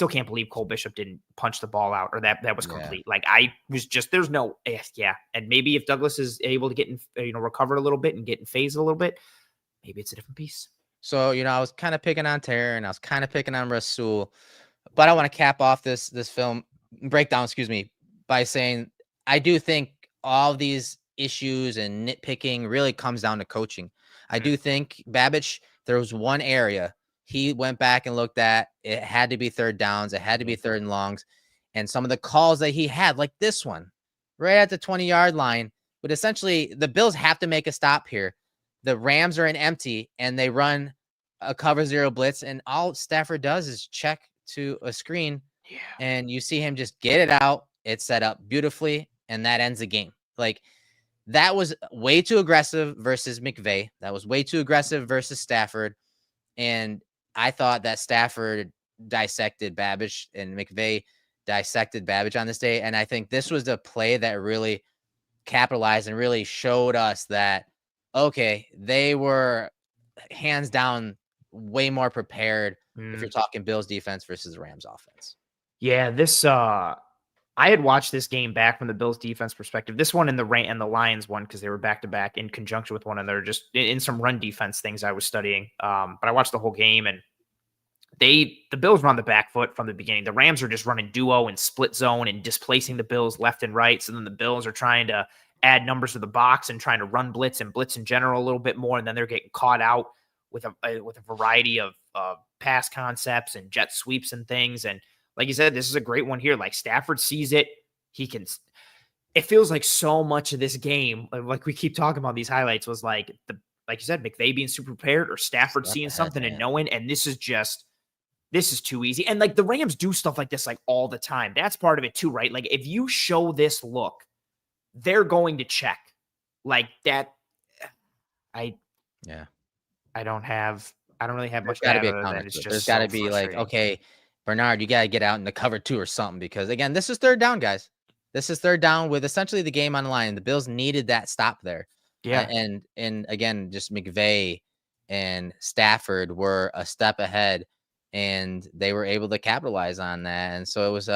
can't believe Cole Bishop didn't punch the ball out, or that was complete. Like I was just, there's no, and maybe if Douglas is able to get in, recover a little bit and get in phase a little bit, maybe it's a different piece. So, I was kind of picking on Taron, I was kind of picking on Rasul, but I want to cap off this film breakdown, by saying I do think all these issues and nitpicking really comes down to coaching. I do think Babich, there was one area he went back and looked at. It had to be third downs. It had to be third and longs. And some of the calls that he had, like this one, right at the 20-yard line, but essentially the Bills have to make a stop here. The Rams are in empty, and they run a cover zero blitz, and all Stafford does is check to a screen, and you see him just get it out. It's set up beautifully, and that ends the game. Like, that was way too aggressive versus McVay. That was way too aggressive versus Stafford, and I thought that Stafford dissected Babich and McVay dissected Babich on this day, and I think this was the play that really capitalized and really showed us that, okay, they were hands down way more prepared if you're talking Bills defense versus the Rams offense. Yeah, I had watched this game back from the Bills defense perspective. This one and the Lions one, because they were back to back in conjunction with one another, just in some run defense things I was studying. But I watched the whole game, and the Bills were on the back foot from the beginning. The Rams are just running duo and split zone and displacing the Bills left and right. So then the Bills are trying to add numbers to the box and trying to run blitz and blitz in general a little bit more. And then they're getting caught out with a variety of pass concepts and jet sweeps and things. And like you said, this is a great one here. Like Stafford sees it. It feels like so much of this game, like we keep talking about these highlights, was like you said, McVay being super prepared or Stafford seeing something and knowing, and this is too easy. And like the Rams do stuff like this like all the time. That's part of it too, right? Like if you show this look, they're going to check like that. I don't really have much. Got to be a counter. There's got to be like, okay, Bernard, you got to get out in the cover 2 or something, because again, this is third down, guys. This is third down with essentially the game on the line. The Bills needed that stop there. Yeah. And again, just McVay and Stafford were a step ahead, and they were able to capitalize on that. And so it was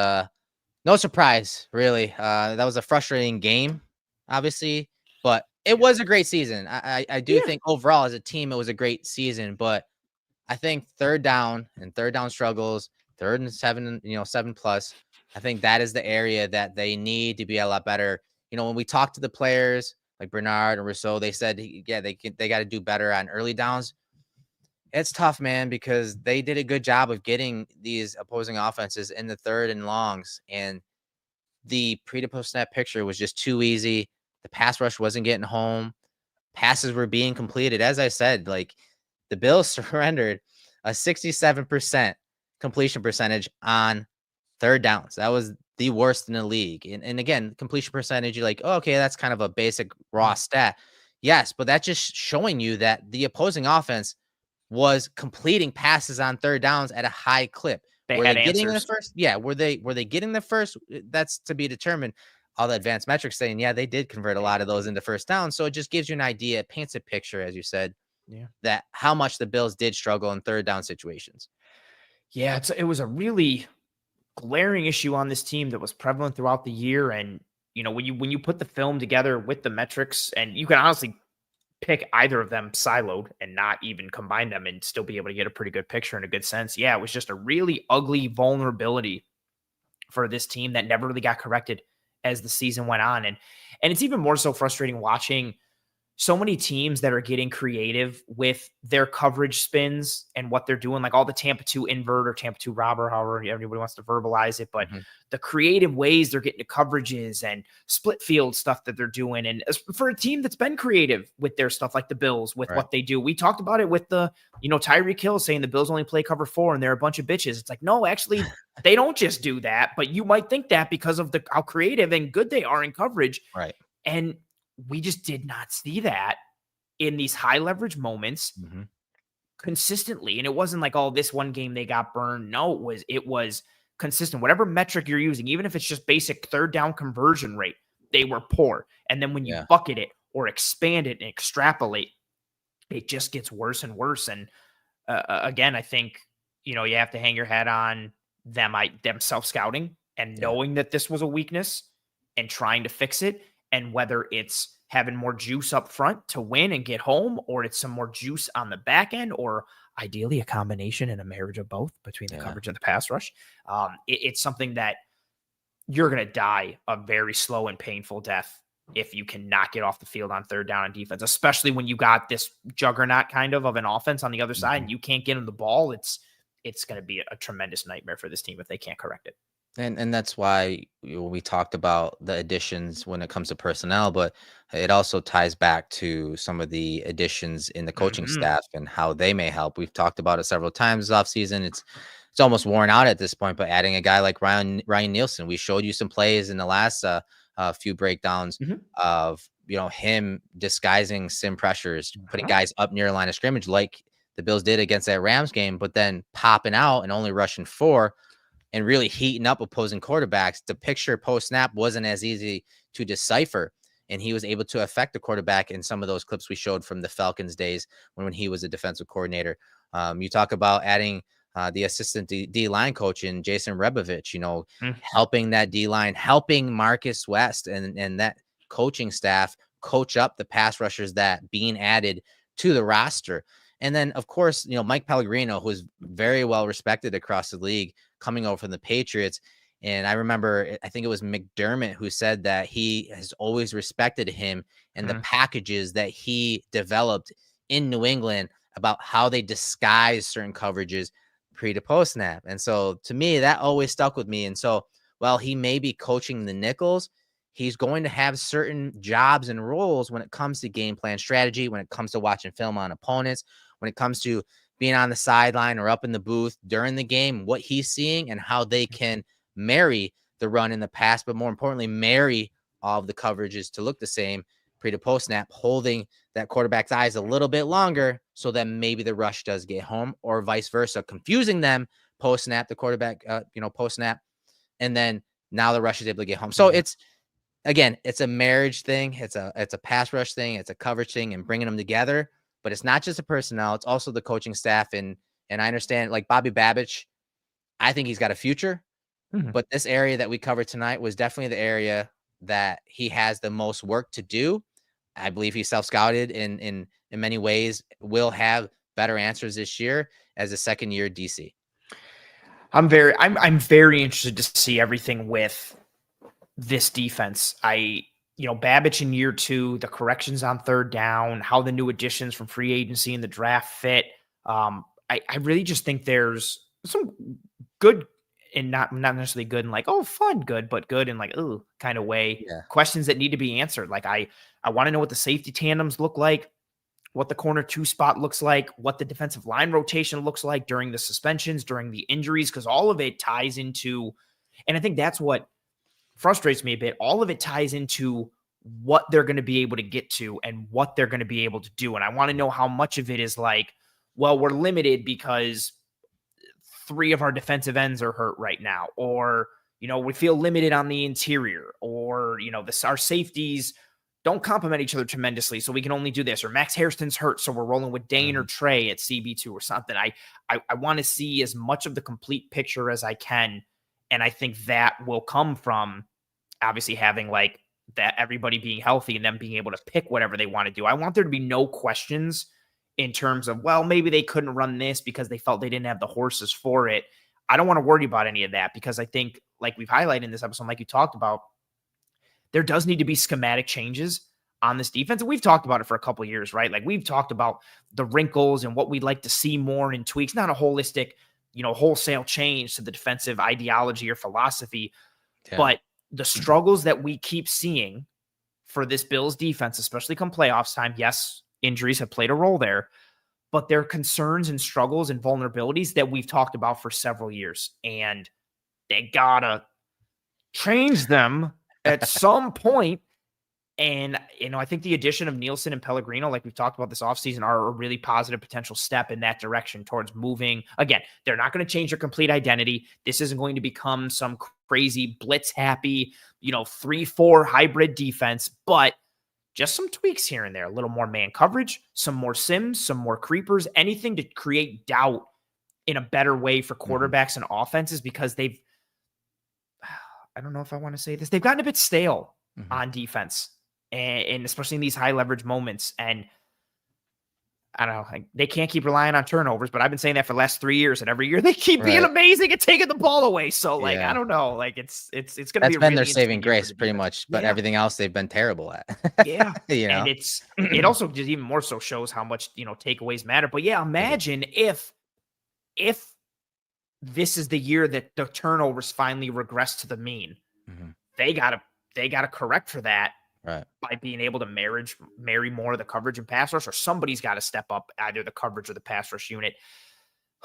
no surprise, really. That was a frustrating game, obviously, but it was a great season. I do think overall as a team, it was a great season, but I think third down and third down struggles, 3rd and 7, 7+, I think that is the area that they need to be a lot better. When we talk to the players like Bernard and Rousseau, they said, they got to do better on early downs. It's tough, man, because they did a good job of getting these opposing offenses in the third and longs, and the pre to post snap picture was just too easy. The pass rush wasn't getting home. Passes were being completed. As I said, like the Bills surrendered a 67% completion percentage on third downs. That was the worst in the league. And again, completion percentage, you're like, oh, okay, that's kind of a basic raw stat. Yes, but that's just showing you that the opposing offense was completing passes on third downs at a high clip. They Were had they getting the answers. first? Yeah. Were they getting the first? That's to be determined. All the advanced metrics saying, yeah, they did convert a lot of those into first down. So it just gives you an idea, paints a picture, as you said, Yeah. that how much the Bills did struggle in third down situations. Yeah, it was a really glaring issue on this team that was prevalent throughout the year. And when you put the film together with the metrics, and you can honestly pick either of them siloed and not even combine them and still be able to get a pretty good picture in a good sense. Yeah, it was just a really ugly vulnerability for this team that never really got corrected as the season went on. And it's even more so frustrating watching so many teams that are getting creative with their coverage spins and what they're doing, like all the Tampa 2 invert or Tampa 2 robber, however everybody wants to verbalize it. But the creative ways they're getting to coverages and split field stuff that they're doing. And for a team that's been creative with their stuff, like the Bills, with what they do, we talked about it with the, Tyreek Hill saying the Bills only play cover 4 and they're a bunch of bitches. It's like, no, actually, they don't just do that, but you might think that because of how creative and good they are in coverage. Right. And we just did not see that in these high leverage moments consistently. And it wasn't like, oh, this one game they got burned. No, it was consistent. Whatever metric you're using, even if it's just basic third down conversion rate, they were poor. And then when you bucket it or expand it and extrapolate, it just gets worse and worse. And again, I think, you have to hang your hat on them self-scouting and knowing that this was a weakness and trying to fix it. And whether it's having more juice up front to win and get home, or it's some more juice on the back end, or ideally a combination and a marriage of both between the coverage and the pass rush. It's something that you're going to die a very slow and painful death if you cannot get off the field on third down on defense, especially when you got this juggernaut kind of an offense on the other side and you can't get them the ball. It's going to be a tremendous nightmare for this team if they can't correct it. And that's why we talked about the additions when it comes to personnel, but it also ties back to some of the additions in the coaching staff and how they may help. We've talked about it several times this offseason. It's almost worn out at this point, but adding a guy like Ryan Nielsen, we showed you some plays in the last few breakdowns of him disguising sim pressures, putting guys up near the line of scrimmage like the Bills did against that Rams game, but then popping out and only rushing 4. And really heating up opposing quarterbacks. The picture post snap wasn't as easy to decipher, and he was able to affect the quarterback in some of those clips we showed from the Falcons days when he was a defensive coordinator. You talk about adding the assistant D line coach in Jason Rebovich, helping that D line, helping Marcus West and that coaching staff coach up the pass rushers that being added to the roster. And then, of course, Mike Pellegrino, who's very well respected across the league, coming over from the Patriots. And I remember, I think it was McDermott who said that he has always respected him and the packages that he developed in New England about how they disguise certain coverages pre to post snap. And so to me, that always stuck with me. And so while he may be coaching the nickels, he's going to have certain jobs and roles when it comes to game plan strategy, when it comes to watching film on opponents, when it comes to being on the sideline or up in the booth during the game, what he's seeing and how they can marry the run and the pass, but more importantly, marry all of the coverages to look the same pre to post snap, holding that quarterback's eyes a little bit longer so that maybe the rush does get home, or vice versa, confusing them post snap, the quarterback, post snap, and then now the rush is able to get home. So it's a marriage thing. It's a pass rush thing. It's a coverage thing and bringing them together. But it's not just the personnel. It's also the coaching staff. And I understand, like Bobby Babich, I think he's got a future. But this area that we covered tonight was definitely the area that he has the most work to do. I believe he's self-scouted in many ways, will have better answers this year as a second-year DC. I'm very interested to see everything with this defense. Babich in year 2, the corrections on third down, how the new additions from free agency and the draft fit. I really just think there's some good and not necessarily good and like, oh, fun, good, but good in like, oh, kind of way. Yeah. Questions that need to be answered. Like I want to know what the safety tandems look like, what the corner 2 spot looks like, what the defensive line rotation looks like during the suspensions, during the injuries, because all of it ties into, and I think that's what frustrates me a bit. All of it ties into what they're going to be able to get to and what they're going to be able to do. And I want to know how much of it is like, well, we're limited because 3 of our defensive ends are hurt right now, or, we feel limited on the interior, or, our safeties don't complement each other tremendously, so we can only do this, or Max Hairston's hurt, so we're rolling with Dane or Trey at CB2 or something. I want to see as much of the complete picture as I can, and I think that will come from obviously having like that, everybody being healthy and them being able to pick whatever they want to do. I want there to be no questions in terms of, well, maybe they couldn't run this because they felt they didn't have the horses for it. I don't want to worry about any of that, because I think, like we've highlighted in this episode, like you talked about, there does need to be schematic changes on this defense. And we've talked about it for a couple of years, right? Like we've talked about the wrinkles and what we'd like to see more in tweaks, not a holistic, wholesale change to the defensive ideology or philosophy, but the struggles that we keep seeing for this Bills defense, especially come playoffs time. Yes, injuries have played a role there, but there are concerns and struggles and vulnerabilities that we've talked about for several years, and they gotta change them at some point. And, I think the addition of Nielsen and Pellegrino, like we've talked about this offseason, are a really positive potential step in that direction towards moving. Again, they're not going to change their complete identity. This isn't going to become some crazy blitz happy, 3-4 hybrid defense, but just some tweaks here and there, a little more man coverage, some more sims, some more creepers, anything to create doubt in a better way for quarterbacks and offenses, because I don't know if I want to say this, they've gotten a bit stale on defense, and especially in these high leverage moments. And I don't know, they can't keep relying on turnovers, but I've been saying that for the last 3 years, and every year they keep being amazing at taking the ball away. So I don't know, like it's going to be a been really their saving grace pretty defense. much, but everything else they've been terrible at. Yeah. And it also just even more so shows how much, takeaways matter. But yeah, imagine if this is the year that the turnovers finally regress to the mean. They gotta correct for that, right, by being able to marry more of the coverage and pass rush, or somebody's got to step up either the coverage or the pass rush unit.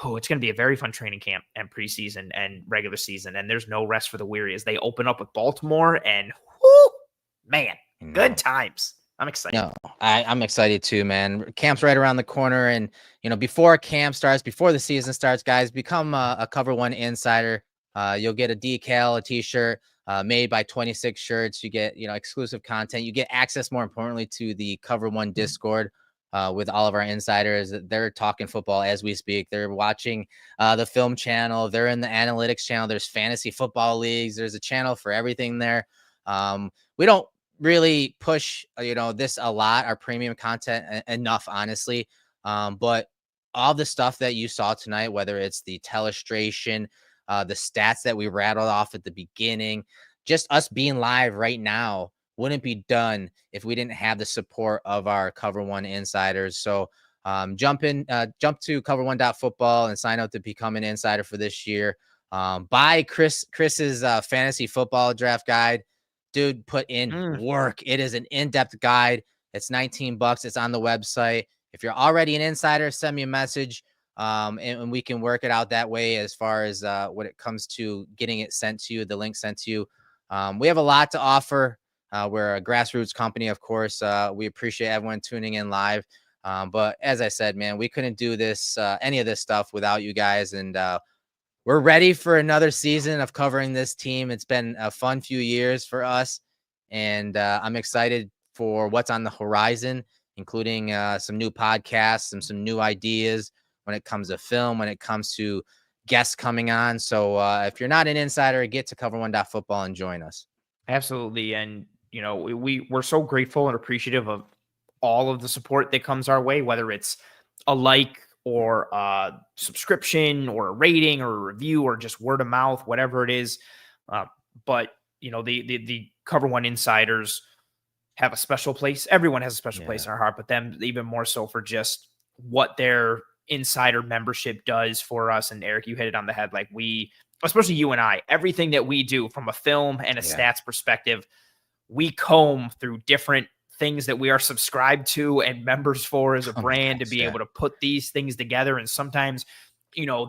Oh, it's going to be a very fun training camp and preseason and regular season, and there's no rest for the weary as they open up with Baltimore, and whoo, man, good times. I'm excited. No, I'm excited too, man. Camp's right around the corner, and before camp starts, before the season starts, guys, become a Cover One insider. You'll get a decal, a t-shirt made by 26 Shirts. You get exclusive content. You get access, more importantly, to the Cover One Discord with all of our insiders. They're talking football as we speak. They're watching the film channel. They're in the analytics channel. There's fantasy football leagues. There's a channel for everything there. We don't really push this a lot, our premium content, enough, honestly, but all the stuff that you saw tonight, whether it's the telestration, the stats that we rattled off at the beginning, just us being live right now wouldn't be done if we didn't have the support of our Cover One insiders. So jump to cover1.football and sign up to become an insider for this year. Buy Chris's fantasy football draft guide. Dude, put in work. It is an in-depth guide. It's $19. It's on the website. If you're already an insider, send me a message, and we can work it out that way as far as when it comes to getting it sent to you, the link sent to you. We have a lot to offer. We're a grassroots company, of course. We appreciate everyone tuning in live. But as I said, man, we couldn't do this, any of this stuff without you guys. And we're ready for another season of covering this team. It's been a fun few years for us, and I'm excited for what's on the horizon, including some new podcasts and some new ideas when it comes to film, when it comes to guests coming on. So if you're not an insider, get to cover1.football and join us. Absolutely. And, we're so grateful and appreciative of all of the support that comes our way, whether it's a like or a subscription or a rating or a review or just word of mouth, whatever it is. But the Cover One insiders have a special place. Everyone has a special place in our heart, but them even more so for just what they're insider membership does for us. And Eric, you hit it on the head. Like especially you and I, everything that we do from a film and a stats perspective, we comb through different things that we are subscribed to and members for as a brand to be able to put these things together. And sometimes,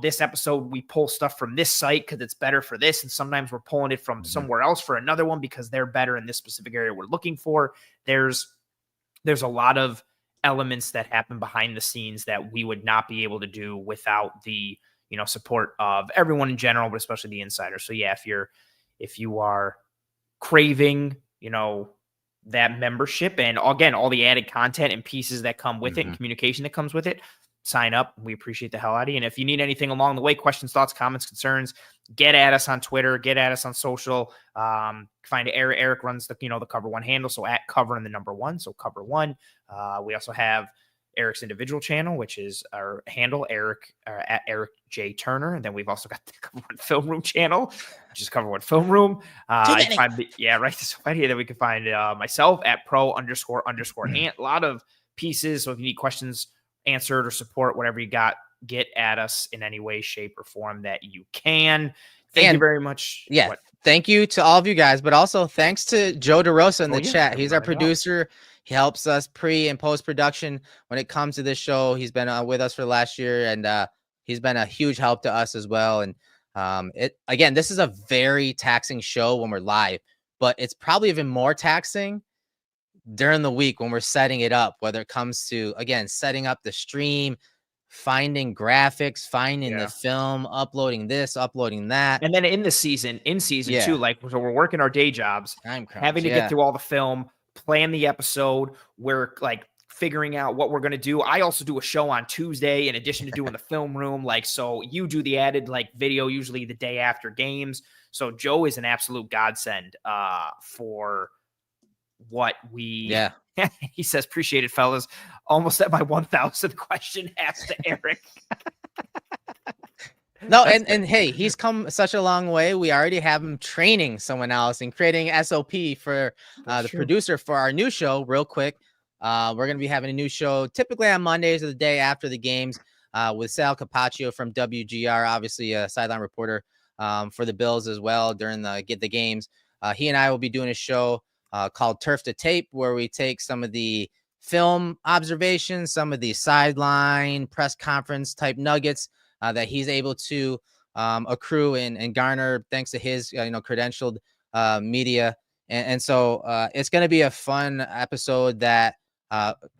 this episode, we pull stuff from this site because it's better for this. And sometimes we're pulling it from somewhere else for another one because they're better in this specific area we're looking for. There's a lot of elements that happen behind the scenes that we would not be able to do without the, support of everyone in general, but especially the insiders. So yeah, if you are craving, that membership and again, all the added content and pieces that come with it and communication that comes with it, sign up. We appreciate the hell out of you. And if you need anything along the way, questions, thoughts, comments, concerns, get at us on Twitter, get at us on social. Find Eric. Eric runs the Cover One handle. So at Cover and the number 1. So Cover One. We also have Eric's individual channel, which is our handle, Eric at Eric J Turner. And then we've also got the Cover One Film Room channel, which is Cover One Film Room. Right. So right here that we can find myself at pro__Ant. A lot of pieces. So if you need questions answered or support, whatever you got, get at us in any way, shape, or form that you can. Thank you very much. Yeah. Thank you to all of you guys, but also thanks to Joe DeRosa in the chat. He's our producer. He helps us pre and post production when it comes to this show. He's been with us for last year, and he's been a huge help to us as well. And again, this is a very taxing show when we're live, but it's probably even more taxing during the week when we're setting it up, whether it comes to, again, setting up the stream, finding graphics, finding the film, uploading this, uploading that. And then in season too, like, so we're working our day jobs, having to get through all the film, plan the episode. We're like figuring out what we're going to do. I also do a show on Tuesday in addition to doing the film room. Like, so you do the added video usually the day after games. So Joe is an absolute godsend for what we he says, appreciate it, fellas. Almost at my 1,000th question asked to Eric. No, and hey, he's come such a long way. We already have him training someone else and creating SOP for the producer for our new show. Real quick, we're going to be having a new show typically on Mondays or the day after the games with Sal Capaccio from WGR, obviously a sideline reporter for the Bills as well during the games. He and I will be doing a show called Turf to Tape, where we take some of the film observations, some of the sideline press conference type nuggets that he's able to accrue and garner thanks to his credentialed media. And so it's going to be a fun episode that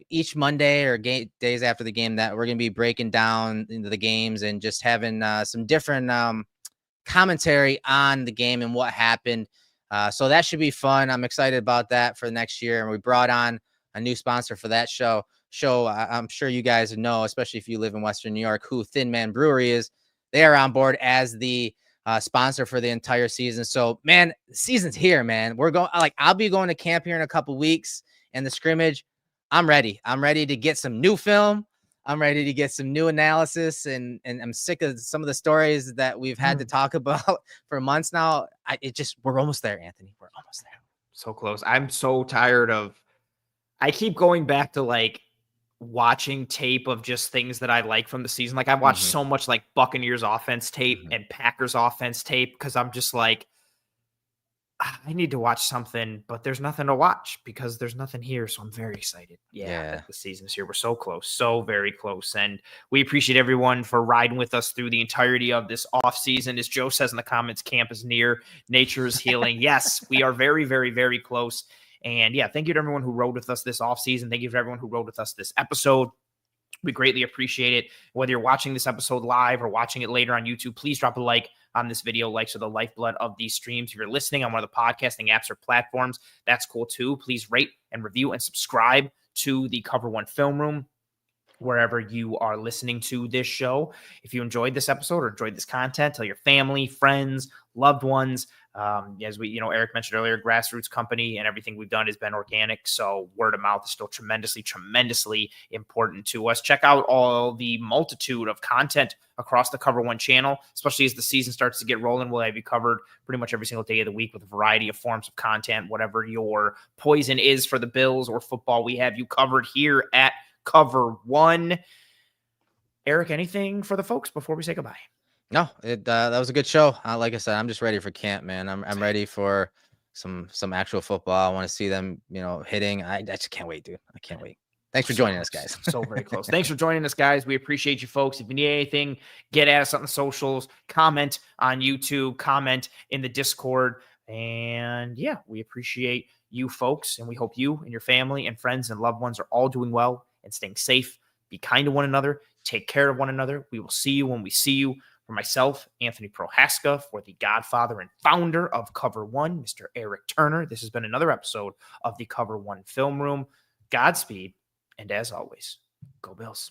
each Monday or days after the game that we're going to be breaking down into the games and just having some different commentary on the game and what happened. So that should be fun. I'm excited about that for next year. And we brought on a new sponsor for that show. I'm sure you guys know, especially if you live in Western New York, who Thin Man Brewery is. They are on board as the sponsor for the entire season. So, man, the season's here, man. We're going, I'll be going to camp here in a couple weeks and the scrimmage. I'm ready. I'm ready to get some new film. I'm ready to get some new analysis, and I'm sick of some of the stories that we've had to talk about for months now. We're almost there, Anthony. We're almost there. So close. I'm so tired I keep going back to watching tape of just things that I like from the season. I've watched so much Buccaneers offense tape and Packers offense tape because I'm just I need to watch something, but there's nothing to watch because there's nothing here. So I'm very excited. Yeah. The season's here. We're so close, so very close. And we appreciate everyone for riding with us through the entirety of this off season. As Joe says in the comments, camp is near, nature is healing. Yes, we are very, very, very close. And thank you to everyone who rode with us this off season. Thank you to everyone who rode with us this episode. We greatly appreciate it. Whether you're watching this episode live or watching it later on YouTube, please drop a like on this video. Likes are the lifeblood of these streams. If you're listening on one of the podcasting apps or platforms, that's cool too. Please rate and review and subscribe to the Cover One Film Room wherever you are listening to this show. If you enjoyed this episode or enjoyed this content, tell your family, friends, loved ones. As we, Eric mentioned earlier, grassroots company and everything we've done has been organic. So word of mouth is still tremendously, tremendously important to us. Check out all the multitude of content across the Cover One channel, especially as the season starts to get rolling. We'll have you covered pretty much every single day of the week with a variety of forms of content. Whatever your poison is for the Bills or football, we have you covered here at Cover One. Erik, anything for the folks before we say goodbye? No, that was a good show. Like I said, I'm just ready for camp, man. I'm ready for some actual football. I want to see them, hitting. I just can't wait, dude. I can't wait. Thanks for joining us, guys. So very close. Thanks for joining us, guys. We appreciate you, folks. If you need anything, get at us on the socials, comment on YouTube, comment in the Discord. And yeah, we appreciate you, folks. And we hope you and your family and friends and loved ones are all doing well and staying safe. Be kind to one another. Take care of one another. We will see you when we see you. For myself, Anthony Prohaska, for the godfather and founder of Cover One, Mr. Erik Turner, this has been another episode of the Cover One Film Room. Godspeed. And as always, go Bills.